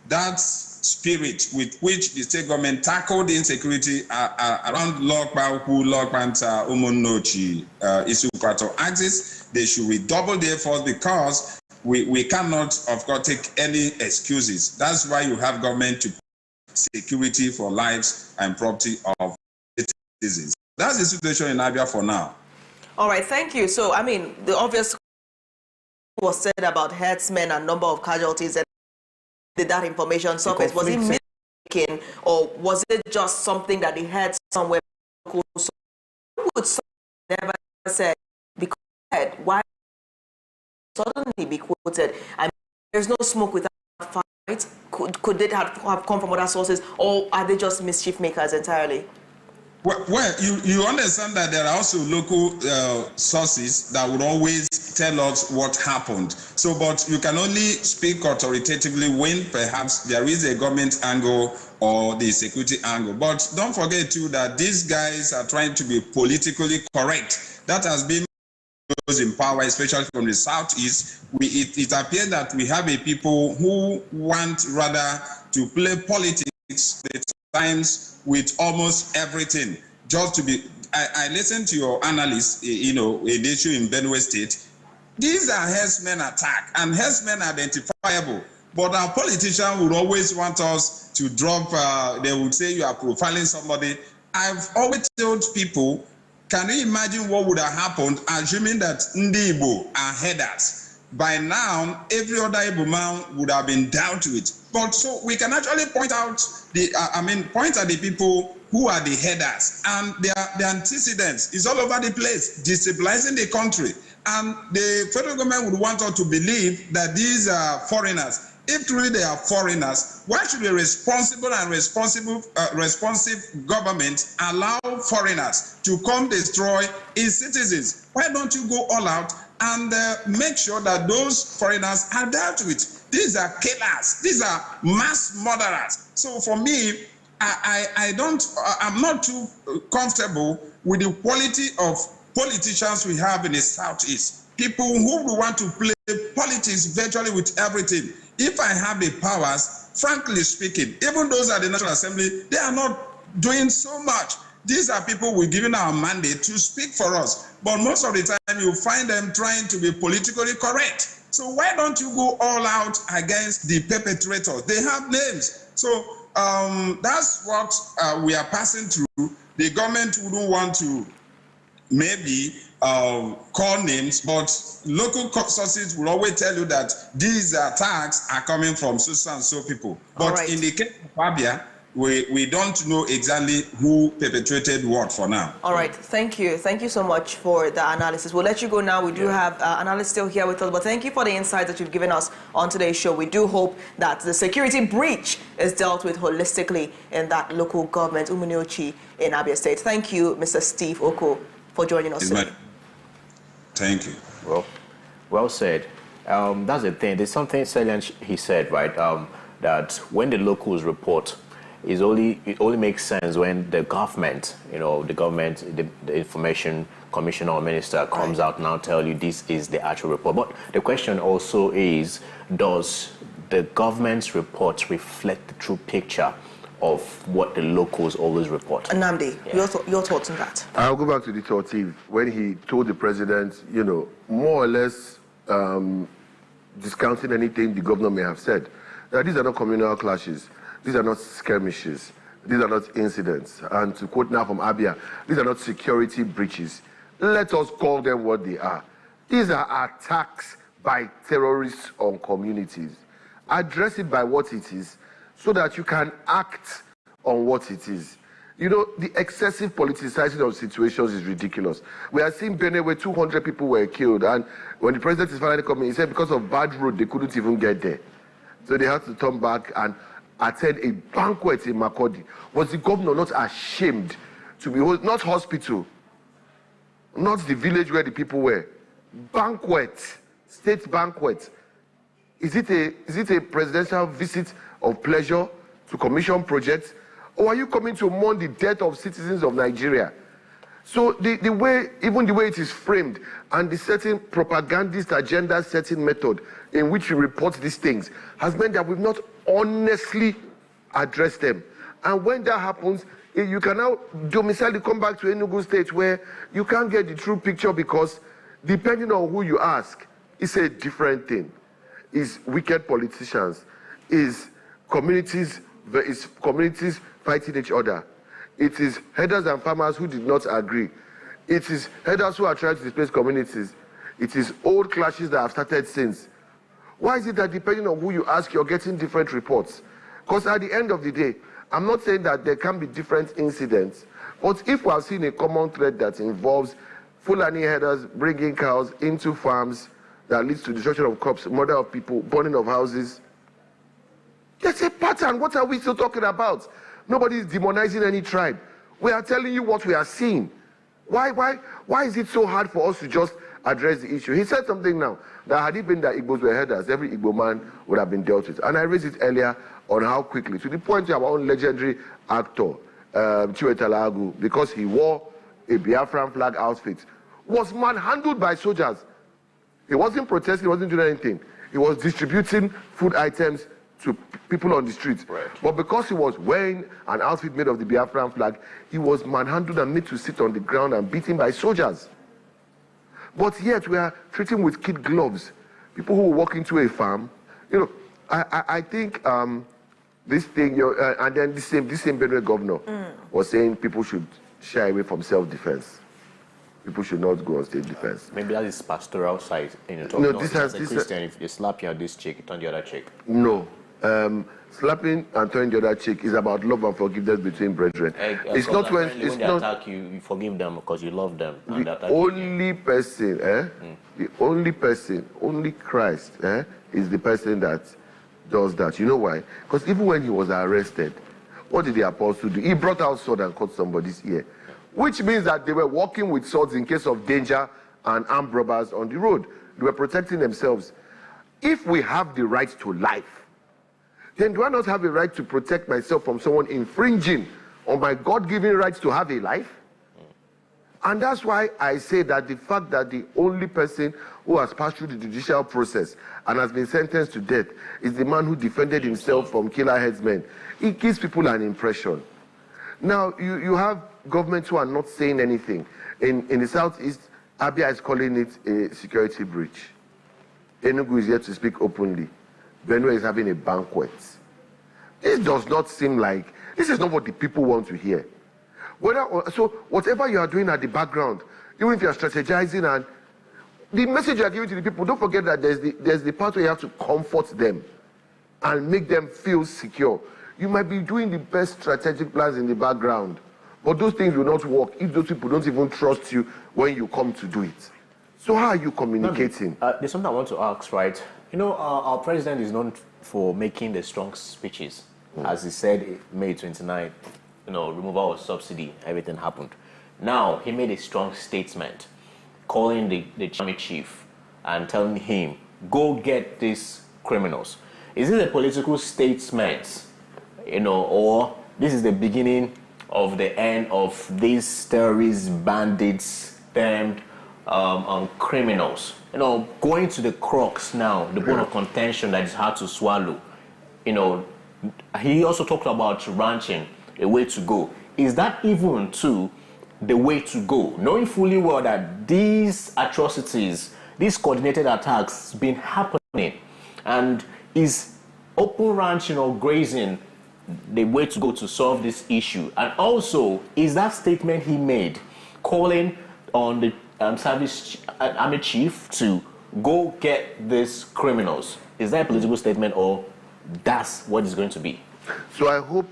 that spirit with which the state government tackled insecurity around Lokpa, Lokpanta, Umunnochi, Isukwato axis, they should redouble their efforts, because we cannot, of course, take any excuses. That's why you have government to security for lives and property of citizens. That's the situation in Abia for now. All right, thank you. So, I mean, the obvious was said about herdsmen and number of casualties, and did that information surface? Was it mistaken, or was it just something that they heard somewhere? So would never say because why suddenly be quoted? I mean, there's no smoke without fight. Could it have come from other sources, or are they just mischief makers entirely? Well, you understand that there are also local sources that would always tell us what happened. So, but you can only speak authoritatively when perhaps there is a government angle or the security angle. But don't forget too that these guys are trying to be politically correct. That has been those in power, especially from the southeast. It appears that we have a people who want rather to play politics at times with almost everything. Just to be, I listened to your analyst, you know, an issue in Benue State. These are herdsmen attack, and herdsmen identifiable. But our politicians would always want us to drop, they would say you are profiling somebody. I've always told people, can you imagine what would have happened, assuming that Ndi Igbo are headers? By now, every other Igbo man would have been down to it. But so we can actually point out point at the people who are the headers, and their antecedents is all over the place, destabilizing the country. And the federal government would want us to believe that these are foreigners. If truly they are foreigners, why should a responsible and responsive government allow foreigners to come destroy its citizens? Why don't you go all out and make sure that those foreigners are dealt with? These are killers. These are mass murderers. So for me, I'm not too comfortable with the quality of politicians we have in the Southeast. People who want to play politics virtually with everything. If I have the powers, frankly speaking, even those at the National Assembly, they are not doing so much. These are people we're giving our mandate to speak for us. But most of the time, you find them trying to be politically correct. So why don't you go all out against the perpetrators? They have names. So that's what we are passing through. The government wouldn't want to maybe call names, but local sources will always tell you that these attacks are coming from so and so people. But in the case of Abia, we don't know exactly who perpetrated what for now. All right, thank you. Thank you so much for the analysis. We'll let you go now. We do have analysts still here with us, but thank you for the insights that you've given us on today's show. We do hope that the security breach is dealt with holistically in that local government, Umunnochi in Abia State. Thank you, Mr. Steve Oko, for joining us today. Thank you. Well said. That's the thing. There's something salient he said, right? That when the locals report, it only makes sense when the government, the information commissioner or minister comes out now tell you this is the actual report. But the question also is, does the government's report reflect the true picture of what the locals always report? Nnamdi, your thoughts on that? I'll go back to the Tortiv when he told the president, more or less discounting anything the governor may have said. That these are not communal clashes. These are not skirmishes. These are not incidents. And to quote now from Abia, these are not security breaches. Let us call them what they are. These are attacks by terrorists on communities. Address it by what it is so that you can act on what it is. The excessive politicizing of situations is ridiculous. We are seeing Benin where 200 people were killed, and when the president is finally coming, he said because of bad road, they couldn't even get there. So they had to turn back and attend a banquet in Makurdi. Was the governor not ashamed to be not hospital, not the village where the people were, banquet, state banquet? Is it a presidential visit of pleasure to commission projects, or are you coming to mourn the death of citizens of Nigeria? So the way it is framed and the certain propagandist agenda setting method in which we report these things has meant that we've not honestly addressed them. And when that happens, you can now domicile come back to Enugu State where you can't get the true picture because depending on who you ask, it's a different thing. It's wicked politicians, it's communities fighting each other. It is herders and farmers who did not agree. It is herders who are trying to displace communities. It is old clashes that have started since. Why is it that depending on who you ask, you're getting different reports? Because at the end of the day, I'm not saying that there can be different incidents, but if we have seen a common thread that involves Fulani herders bringing cows into farms that leads to destruction of crops, murder of people, burning of houses, there's a pattern. What are we still talking about? Nobody is demonizing any tribe. We are telling you what we are seeing. Why is it so hard for us to just address the issue? He said something now, that had it been that Igbos were herders, every Igbo man would have been dealt with. And I raised it earlier on how quickly, to the point where our own legendary actor, Chiwetala Agu, because he wore a Biafran flag outfit, was manhandled by soldiers. He wasn't protesting, he wasn't doing anything. He was distributing food items to people on the streets. Right. But because he was wearing an outfit made of the Biafran flag, he was manhandled and made to sit on the ground and beaten by soldiers. But yet we are treating with kid gloves people who walk into a farm. You know, I think this thing, and then this same Benue governor was saying people should shy away from self-defense. People should not go on state defense. Maybe that is pastoral side. No, this has as a Christian, if you slap you on this cheek, you turn the other cheek. No. Slapping and turning the other cheek is about love and forgiveness between brethren. It's not when they attack you, you forgive them because you love them. The only person, the only person, only Christ, is the person that does that. You know why? Because even when he was arrested, what did the apostle do? He brought out sword and cut somebody's ear, which means that they were walking with swords in case of danger and armed robbers on the road. They were protecting themselves. If we have the right to life, then do I not have a right to protect myself from someone infringing on my God-given rights to have a life? And that's why I say that the fact that the only person who has passed through the judicial process and has been sentenced to death is the man who defended himself from killer headsmen, it gives people an impression. Now, you have governments who are not saying anything. In the southeast, Abia is calling it a security breach. Enugu is yet to speak openly. Benue is having a banquet. This does not seem like, this is not what the people want to hear. So whatever you are doing at the background, even if you are strategizing and the message you are giving to the people, don't forget that there's the part where you have to comfort them and make them feel secure. You might be doing the best strategic plans in the background, but those things will not work if those people don't even trust you when you come to do it. So how are you communicating? There's something I want to ask, right? You know, our president is known for making the strong speeches. As he said, May 29th, removal of subsidy, everything happened. Now, he made a strong statement, calling the army chief and telling him, go get these criminals. Is it a political statement, or this is the beginning of the end of these terrorists, bandits, termed criminals? Going to the crux now, the bone of contention that is hard to swallow. He also talked about ranching, a way to go. Is that even to the way to go? Knowing fully well that these atrocities, these coordinated attacks been happening, and is open ranching or grazing the way to go to solve this issue? And also, is that statement he made calling on the service army chief to go get these criminals, is that a political statement or that's what it's going to be? So I hope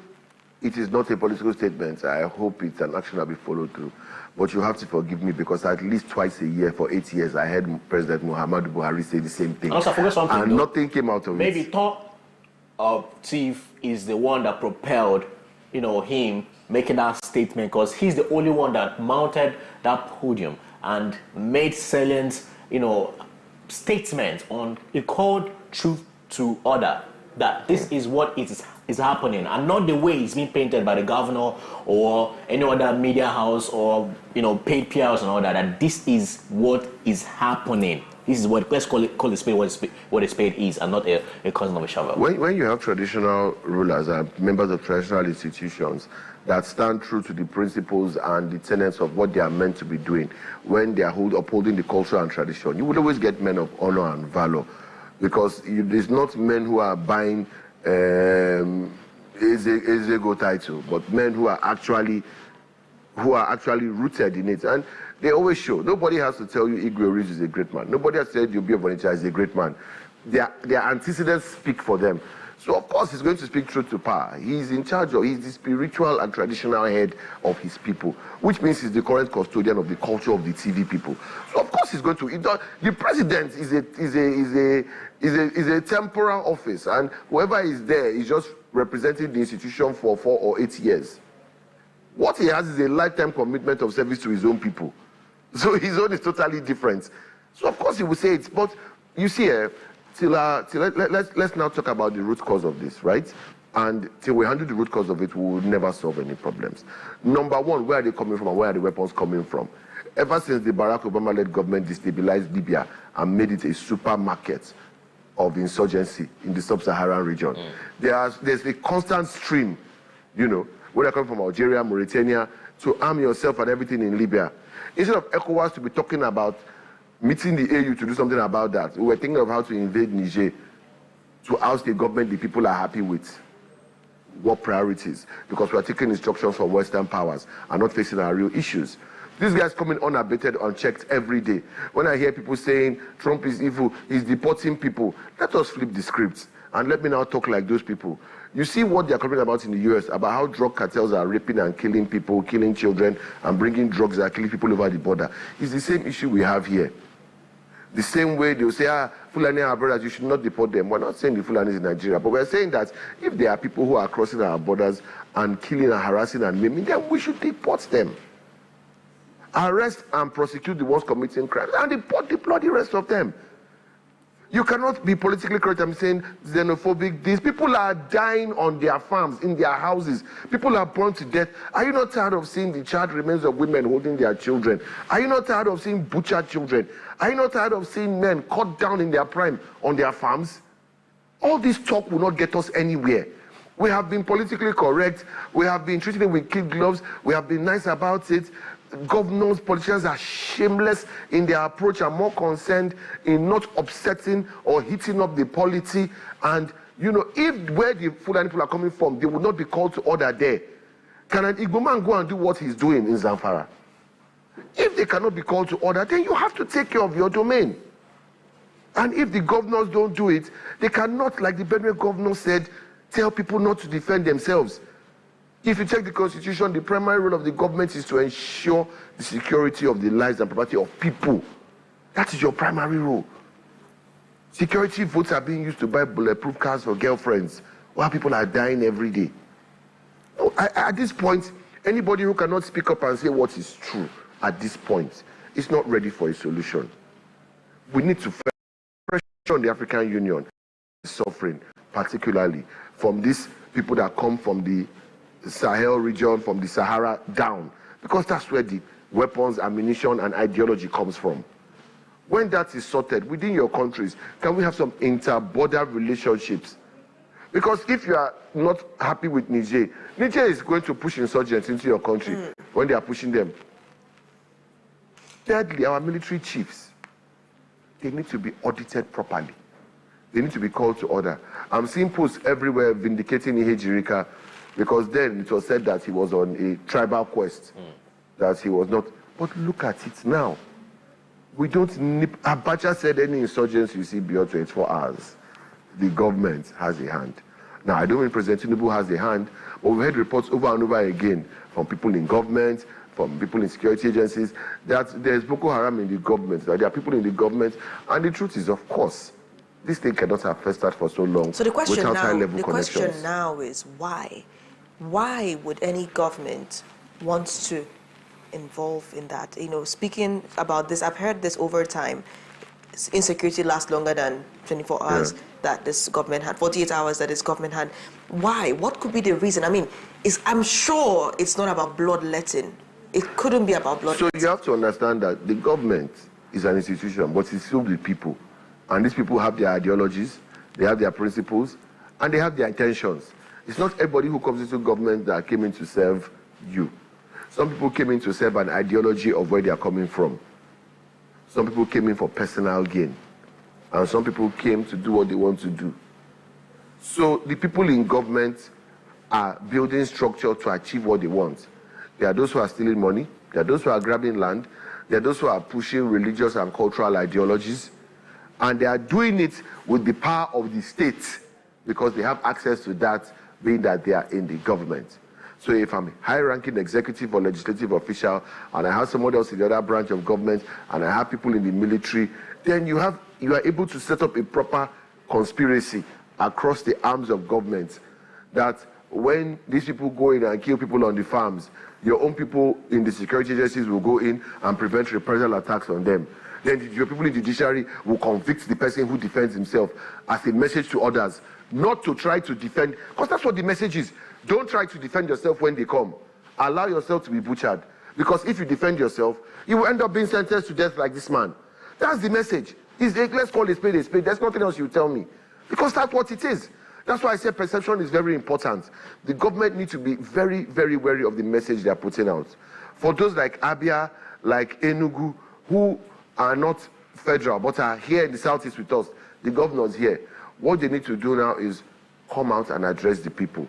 it is not a political statement. I hope it's an action that will be followed through. But you have to forgive me because at least twice a year for 8 years I heard President Muhammadu Buhari say the same thing. Also, forget something, and nothing came out of it. Maybe top chief is the one that propelled, him making that statement because he's the only one that mounted that podium and made salient, statements on, it called truth to order, that this is what it is is happening, and not the way it's being painted by the governor or any other media house or paid PRs and all that. That this is what is happening. This is what, let's call a spade what a spade is, and not a cousin of a shovel. When you have traditional rulers and members of traditional institutions that stand true to the principles and the tenets of what they are meant to be doing, when they are upholding the culture and tradition, you would always get men of honor and valor, because it's not men who are buying Ezego title, but men who are actually rooted in it. And they always show. Nobody has to tell you Igwe Orizu is a great man. Nobody has said Obi Onitsha is a great man. Their antecedents speak for them. So of course he's going to speak truth to power. He's in charge of, he's the spiritual and traditional head of his people, which means he's the current custodian of the culture of the TV people. So of course he's going to, the president is a temporal office, and whoever is there is just representing the institution for 4 or 8 years. What he has is a lifetime commitment of service to his own people. So his own is totally different. So of course he will say it, but you see, let's now talk about the root cause of this, right? And till we handle the root cause of it, we will never solve any problems. Number one, where are they coming from and where are the weapons coming from? Ever since the Barack Obama-led government destabilized Libya and made it a supermarket of insurgency in the sub-Saharan region, there's a constant stream, where they're coming from Algeria, Mauritania, to arm yourself and everything in Libya. Instead of ECOWAS to be talking about meeting the AU to do something about that, we were thinking of how to invade Niger, to oust a government the people are happy with. What priorities? Because we are taking instructions from Western powers and not facing our real issues. These guys coming unabated, unchecked every day. When I hear people saying Trump is evil, he's deporting people, let us flip the script and let me now talk like those people. You see what they're talking about in the US, about how drug cartels are raping and killing people, killing children, and bringing drugs that are killing people over the border. It's the same issue we have here. The same way they'll say, Fulani are brothers, you should not deport them. We're not saying the Fulanis in Nigeria, but we're saying that if there are people who are crossing our borders and killing and harassing and maiming, then we should deport them. Arrest and prosecute the ones committing crimes and deport the bloody rest of them. You cannot be politically correct. I'm saying xenophobic. These people are dying on their farms, in their houses. People are burned to death. Are you not tired of seeing the charred remains of women holding their children? Are you not tired of seeing butchered children? Are you not tired of seeing men cut down in their prime on their farms? All this talk will not get us anywhere. We have been politically correct. We have been treating it with kid gloves. We have been nice about it. Governors, politicians are shameless in their approach and more concerned in not upsetting or hitting up the polity. And, if where the Fulani people are coming from, they would not be called to order there. Can an Igbo man go and do what he's doing in Zamfara? If they cannot be called to order, then you have to take care of your domain. And if the governors don't do it, they cannot, like the Benue governor said, tell people not to defend themselves. If you check the Constitution, the primary role of the government is to ensure the security of the lives and property of people. That is your primary role. Security votes are being used to buy bulletproof cars for girlfriends while people are dying every day. At this point, anybody who cannot speak up and say what is true at this point is not ready for a solution. We need to pressure on the African Union, suffering particularly from these people that come from the Sahel region, from the Sahara down, because that's where the weapons, ammunition, and ideology comes from. When that is sorted within your countries, can we have some inter-border relationships? Because if you are not happy with Niger, Niger is going to push insurgents into your country when they are pushing them. Thirdly, our military chiefs, they need to be audited properly. They need to be called to order. I'm seeing posts everywhere vindicating Ihejirika, because then it was said that he was on a tribal quest, that he was not. But look at it now. We don't need, Abacha said any insurgency you see beyond 24 hours, the government has a hand. Now, I don't mean President Tinubu has a hand, but we've heard reports over and over again from people in government, from people in security agencies, that there's Boko Haram in the government, that there are people in the government, and the truth is, of course, this thing cannot have festered for so long. So the question without question now is why? Why would any government want to involve in that? Speaking about this, I've heard this over time. insecurity lasts longer than 24 hours that this government had, 48 hours that this government had. Why? What could be the reason? I mean, I'm sure it's not about bloodletting. It couldn't be about bloodletting. So you have to understand that the government is an institution, but it's filled with people. And these people have their ideologies, they have their principles, and they have their intentions. It's not everybody who comes into government that came in to serve you. Some people came in to serve an ideology of where they are coming from. Some people came in for personal gain. And some people came to do what they want to do. So the people in government are building structure to achieve what they want. There are those who are stealing money. There are those who are grabbing land. There are those who are pushing religious and cultural ideologies. And they are doing it with the power of the state because they have access to that, being that they are in the government. So if I'm a high-ranking executive or legislative official, and I have somebody else in the other branch of government, and I have people in the military, then you are able to set up a proper conspiracy across the arms of government that when these people go in and kill people on the farms, your own people in the security agencies will go in and prevent reprisal attacks on them. Then your people in the judiciary will convict the person who defends himself as a message to others, not to try to defend, because that's what the message is. Don't try to defend yourself when they come. Allow yourself to be butchered. Because if you defend yourself, you will end up being sentenced to death like this man. That's the message. Let's call a spade a spade. There's nothing else you tell me. Because that's what it is. That's why I say perception is very important. The government needs to be very, very wary of the message they are putting out. For those like Abia, like Enugu, who are not federal, but are here in the southeast with us, the governors here, what they need to do now is come out and address the people.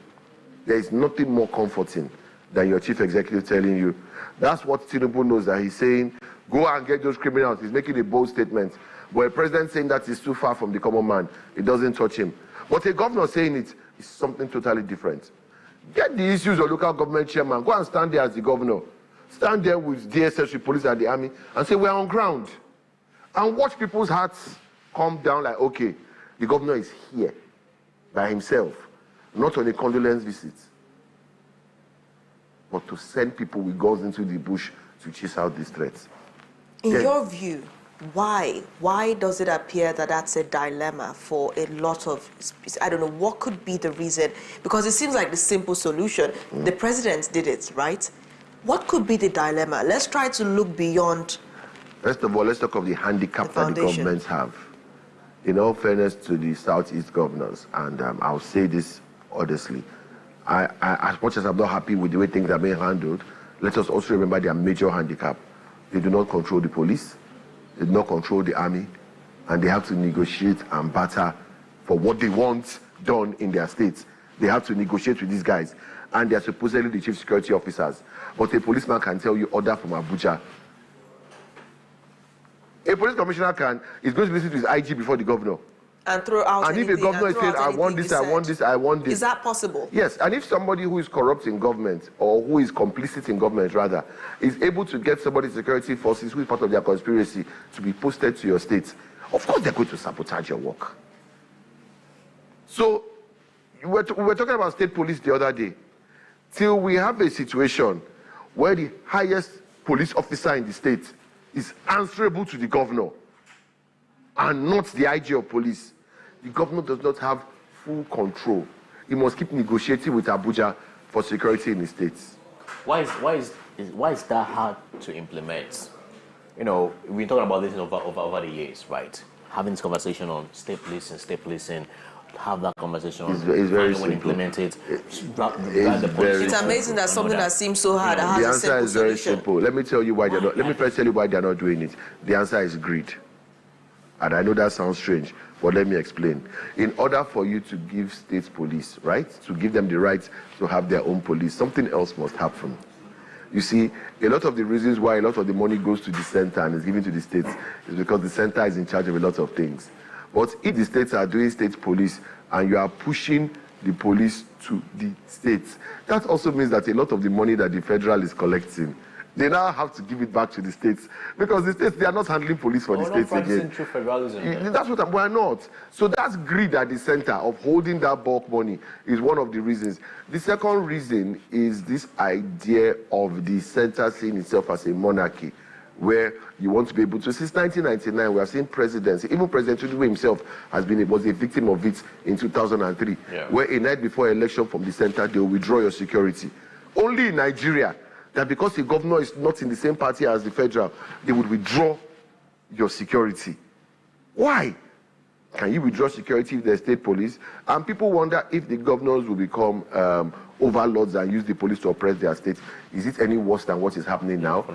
There is nothing more comforting than your chief executive telling you. That's what Tinubu knows, that he's saying, go and get those criminals. He's making a bold statement. But a president saying that is too far from the common man. It doesn't touch him. But a governor saying it is something totally different. Get the issues of local government chairman. Go and stand there as the governor. Stand there with DSS, with police and the army, and say, we're on ground. And watch people's hearts come down like, okay, the governor is here by himself, not on a condolence visit, but to send people with guns into the bush to chase out these threats. In your view, why does it appear that that's a dilemma for a lot of, I don't know, what could be the reason? Because it seems like the simple solution, the president did it, right? What could be the dilemma? Let's try to look beyond. First of all, let's talk of the handicap that the governments have. In all fairness to the Southeast governors, and I'll say this honestly, as much as I'm not happy with the way things are being handled, let us also remember their major handicap. They do not control the police, they do not control the army, and they have to negotiate and barter for what they want done in their states. They have to negotiate with these guys, and they're supposedly the chief security officers. But a policeman can tell you order from Abuja. A police commissioner is going to listen to his IG before the governor. And throw out And if a governor is saying, I want this, I want this, I want this. Is that possible? Yes, and if somebody who is corrupt in government, or who is complicit in government rather, is able to get somebody's security forces who is part of their conspiracy to be posted to your state, of course they're going to sabotage your work. So, we were talking about state police the other day. Till we have a situation where the highest police officer in the state is answerable to the governor and not the IG of police, the governor does not have full control. He must keep negotiating with Abuja for security in the states. Why is that hard to implement? You know, we've been talking about this over the years, right? Having this conversation on state policing, have that conversation on it's very simple. Implement it. It's amazing that something that seems so hard has the a answer simple is very solution. simple. Let me tell you why they're not. Let me first tell you why they're not doing it. The answer is greed. And I know that sounds strange, but let me explain. In order for you to give state police, right, to give them the right to have their own police, something else must happen. You see, a lot of the reasons why a lot of the money goes to the center and is given to the states is because the center is in charge of a lot of things. But if the states are doing state police and you are pushing the police to the states, that also means that a lot of the money that the federal is collecting, they now have to give it back to the states, because the states, they are not handling police for the states again. True federalism. That's what why not? So that's greed at the center of holding that bulk money is one of the reasons. The second reason is this idea of the center seeing itself as a monarchy, where you want to be able to. Since 1999, we have seen presidents, even President Tinubu himself was a victim of it in 2003, where a night before election from the center, they will withdraw your security. Only in Nigeria, that because the governor is not in the same party as the federal, they would withdraw your security. Why? Can you withdraw security if there's state police? And people wonder if the governors will become overlords and use the police to oppress their state. Is it any worse than what is happening now?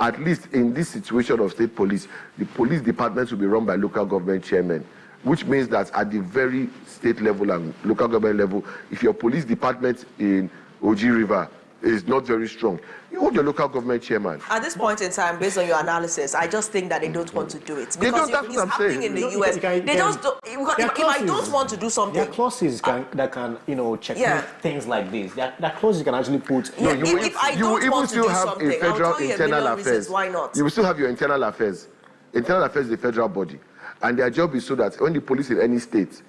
At least in this situation of state police, the police departments will be run by local government chairmen, which means that at the very state level and local government level, if your police department in Oji River is not very strong, you hold your local government chairman. At this point in time, based on your analysis, I just think that they don't want to do it. They don't, Because that's it's what I'm happening saying. in the US. They just don't, if I don't want to do something. There are clauses that can, check things like this. There are clauses you can actually put. Yeah, if I don't want to do something, I'll tell you a million reasons why not. You will still have your internal affairs. Internal affairs is a federal body. And their job is so that when the police in any state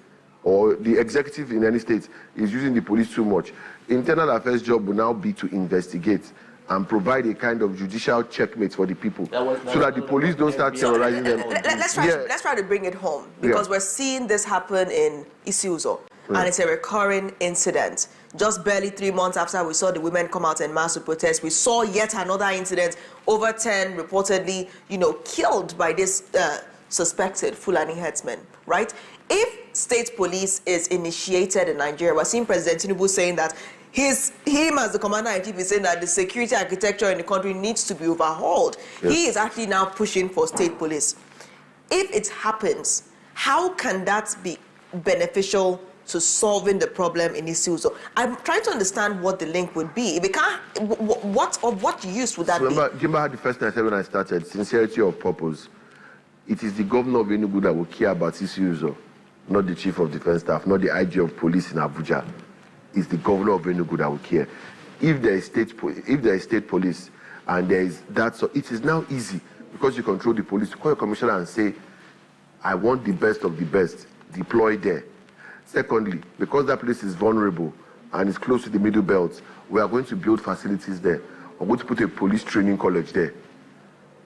or the executive in any state is using the police too much, internal affairs job will now be to investigate and provide a kind of judicial checkmate for the people, so that the police don't start terrorizing them. Let's try to bring it home, because we're seeing this happen in Isuzo, and it's a recurring incident. Just barely 3 months after we saw the women come out en masse to protest, we saw yet another incident, over 10 reportedly, killed by this suspected Fulani herdsmen, right? If state police is initiated in Nigeria, we're seeing President Tinubu saying that him as the commander-in-chief is saying that the security architecture in the country needs to be overhauled. Yes. He is actually now pushing for state police. If it happens, how can that be beneficial to solving the problem in Isuzo? I'm trying to understand what the link would be. If it can't, what use would that be? Remember how the first time I said when I started, sincerity of purpose. It is the governor of Enugu that will care about Isuzo, not the chief of defense staff, not the IG of police in Abuja. It's the governor of Enugu that will care. If there is state police and there is that, so it is now easy, because you control the police, to call your commissioner and say, I want the best of the best, deploy there. Secondly, because that place is vulnerable and it's close to the middle belt, we are going to build facilities there. We're going to put a police training college there.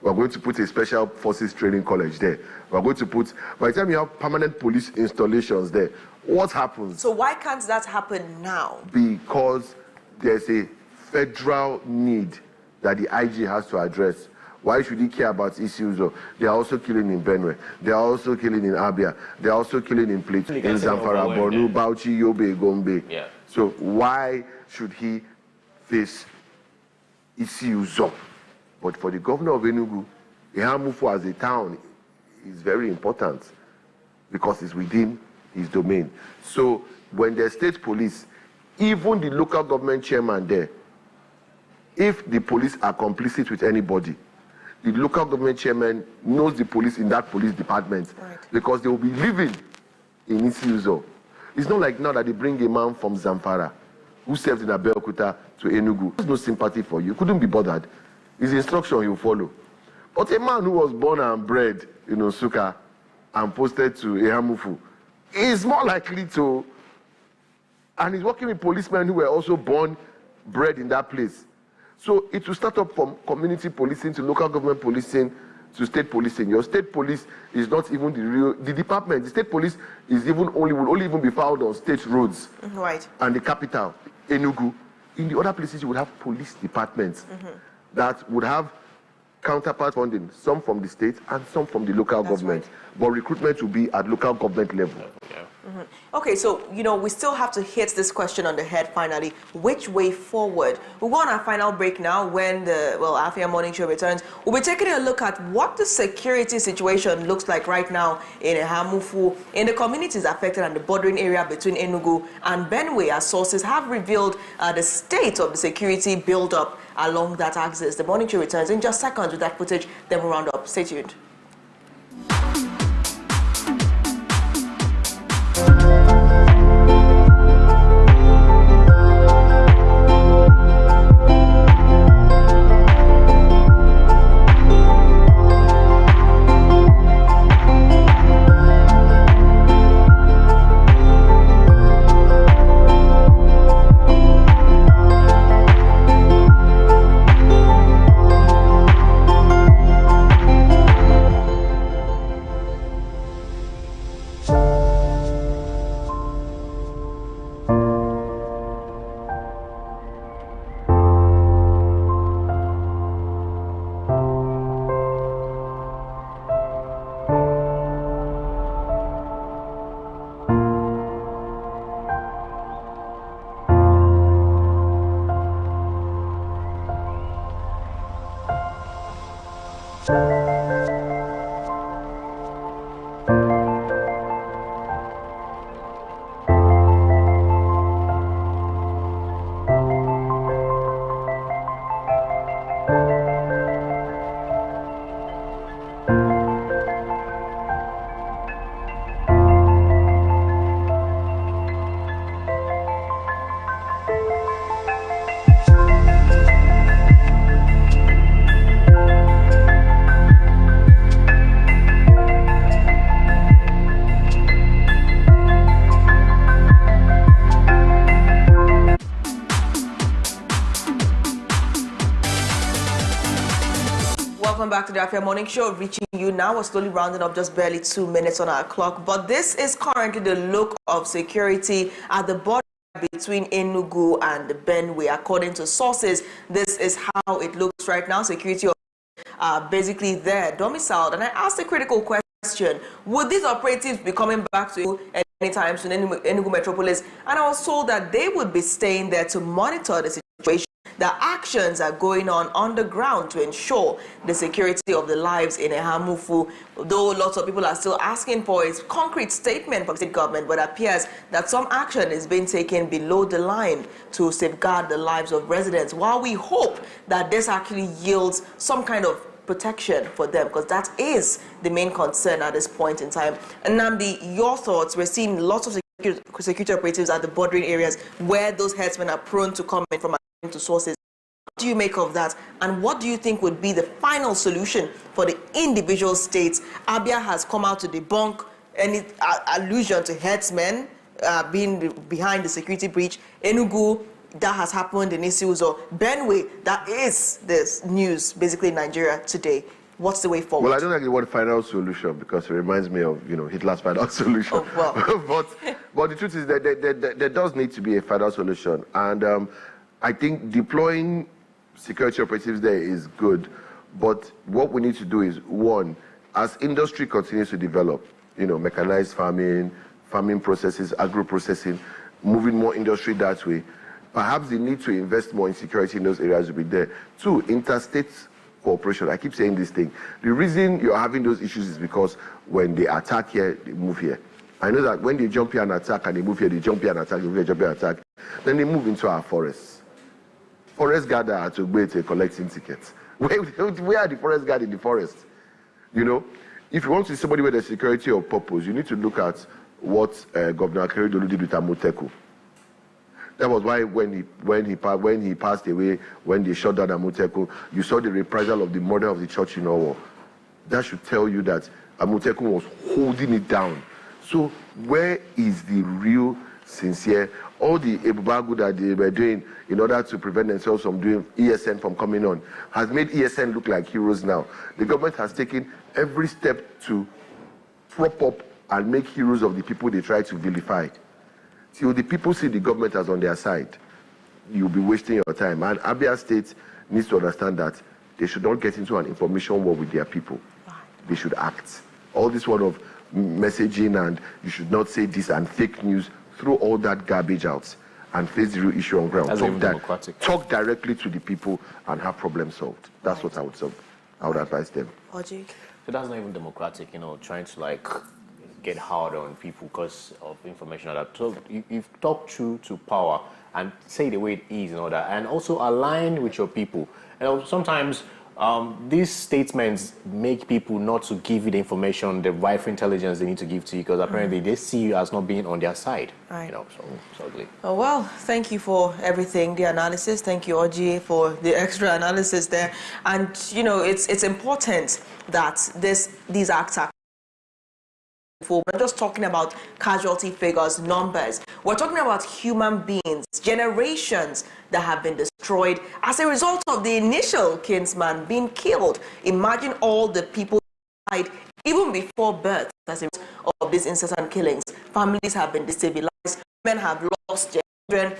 We're going to put a special forces training college there. We're going to put, by the time you have permanent police installations there, what happens? So why can't that happen now? Because there's a federal need that the IG has to address. Why should he care about issues? They are also killing in Benue. They are also killing in Abia. They are also killing in Plateau, in Zamfara, Borno, Bauchi, Yobe, Gombe. Yeah. So why should he face issues? But for the governor of Enugu, Ihamufu as a town is very important because it's within his domain. So when there's state police, even the local government chairman there, if the police are complicit with anybody, the local government chairman knows the police in that police department, because they will be living in Isuzo. It's not like now that they bring a man from Zamfara who served in Abeokuta to Enugu. There's no sympathy for you. Couldn't be bothered. His instruction you follow. But a man who was born and bred in Osuka and posted to Ihamufu is more likely to, and he's working with policemen who were also born, bred in that place. So it will start up from community policing to local government policing to state policing. Your state police is not even the department. The state police is will only be found on state roads. Right. And the capital, Enugu. In the other places, you would have police departments that would have counterpart funding, some from the state and some from the local government. Right. But recruitment will be at local government level. Okay, so, we still have to hit this question on the head finally. Which way forward? We'll go on our final break now. When the, Afia Morning Show returns, we'll be taking a look at what the security situation looks like right now in Ihamufu, in the communities affected and the bordering area between Enugu and Benue, as sources have revealed the state of the security build-up along that axis. The Morning Show returns in just seconds with that footage, then we'll round up. Stay tuned. Back to the Afia Morning Show, reaching you now. We're slowly rounding up, just barely 2 minutes on our clock. But this is currently the look of security at the border between Enugu and Benue. According to sources, this is how it looks right now. Security are basically there, domiciled. And I asked a critical question: would these operatives be coming back to anytime soon, Enugu Metropolis? And I was told that they would be staying there to monitor the situation. The actions are going on the ground to ensure the security of the lives in Ehamufu. Though lots of people are still asking for a concrete statement from the state government, but it appears that some action is being taken below the line to safeguard the lives of residents, while we hope that this actually yields some kind of protection for them, because that is the main concern at this point in time. And Nnamdi, your thoughts? We're seeing lots of security operatives at the bordering areas where those herdsmen are prone to come in from to sources. What do you make of that, and what do you think would be the final solution for the individual states? Abia has come out to debunk any allusion to herdsmen being behind the security breach. Enugu, that has happened in Isuzo. Benue, that is this news basically in Nigeria today. What's the way forward? Well, I don't like the word final solution because it reminds me of, Hitler's final solution. Oh, well. but the truth is that there does need to be a final solution, and I think deploying security operatives there is good, but what we need to do is, one, as industry continues to develop, mechanized farming processes, agro-processing, moving more industry that way, perhaps the need to invest more in security in those areas will be there. Two, interstate cooperation. I keep saying this thing. The reason you're having those issues is because when they attack here, they move here. I know that when they jump here and attack and they move here, they jump here and attack, they move here, jump here and attack, then they move into our forests. Forest guard are to wait collecting tickets. Where are the forest guard in the forest? If you want to see somebody with a security or purpose, you need to look at what Governor Akeredolu did with Amoteku. That was why when he passed away, when they shut down Amoteku, you saw the reprisal of the murder of the church in Owo. That should tell you that Amoteku was holding it down. So where is the real sincere? All the ebubagu that they were doing in order to prevent themselves from doing ESN from coming on has made ESN look like heroes now. The government has taken every step to prop up and make heroes of the people they try to vilify. Till the people see the government as on their side, you'll be wasting your time. And Abia State needs to understand that they should not get into an information war with their people. They should act. All this one of messaging and you should not say this and fake news, throw all that garbage out and face the real issue on ground. Talk directly to the people and have problems solved. That's what I would advise them. Oji? So that's not even democratic, trying to get hard on people because of information or that. So you've talked true to power and say the way it is and all that, and also align with your people. And sometimes these statements make people not to give you the information, the right intelligence they need to give to you, because apparently they see you as not being on their side. Right. So it's ugly. Oh, well, thank you for everything, the analysis. Thank you, Oji, for the extra analysis there. And, it's important that these acts are. We're not just talking about casualty figures, numbers. We're talking about human beings, generations that have been destroyed as a result of the initial kinsman being killed. Imagine all the people who died even before birth as a result of these incessant killings. Families have been destabilized, men have lost children,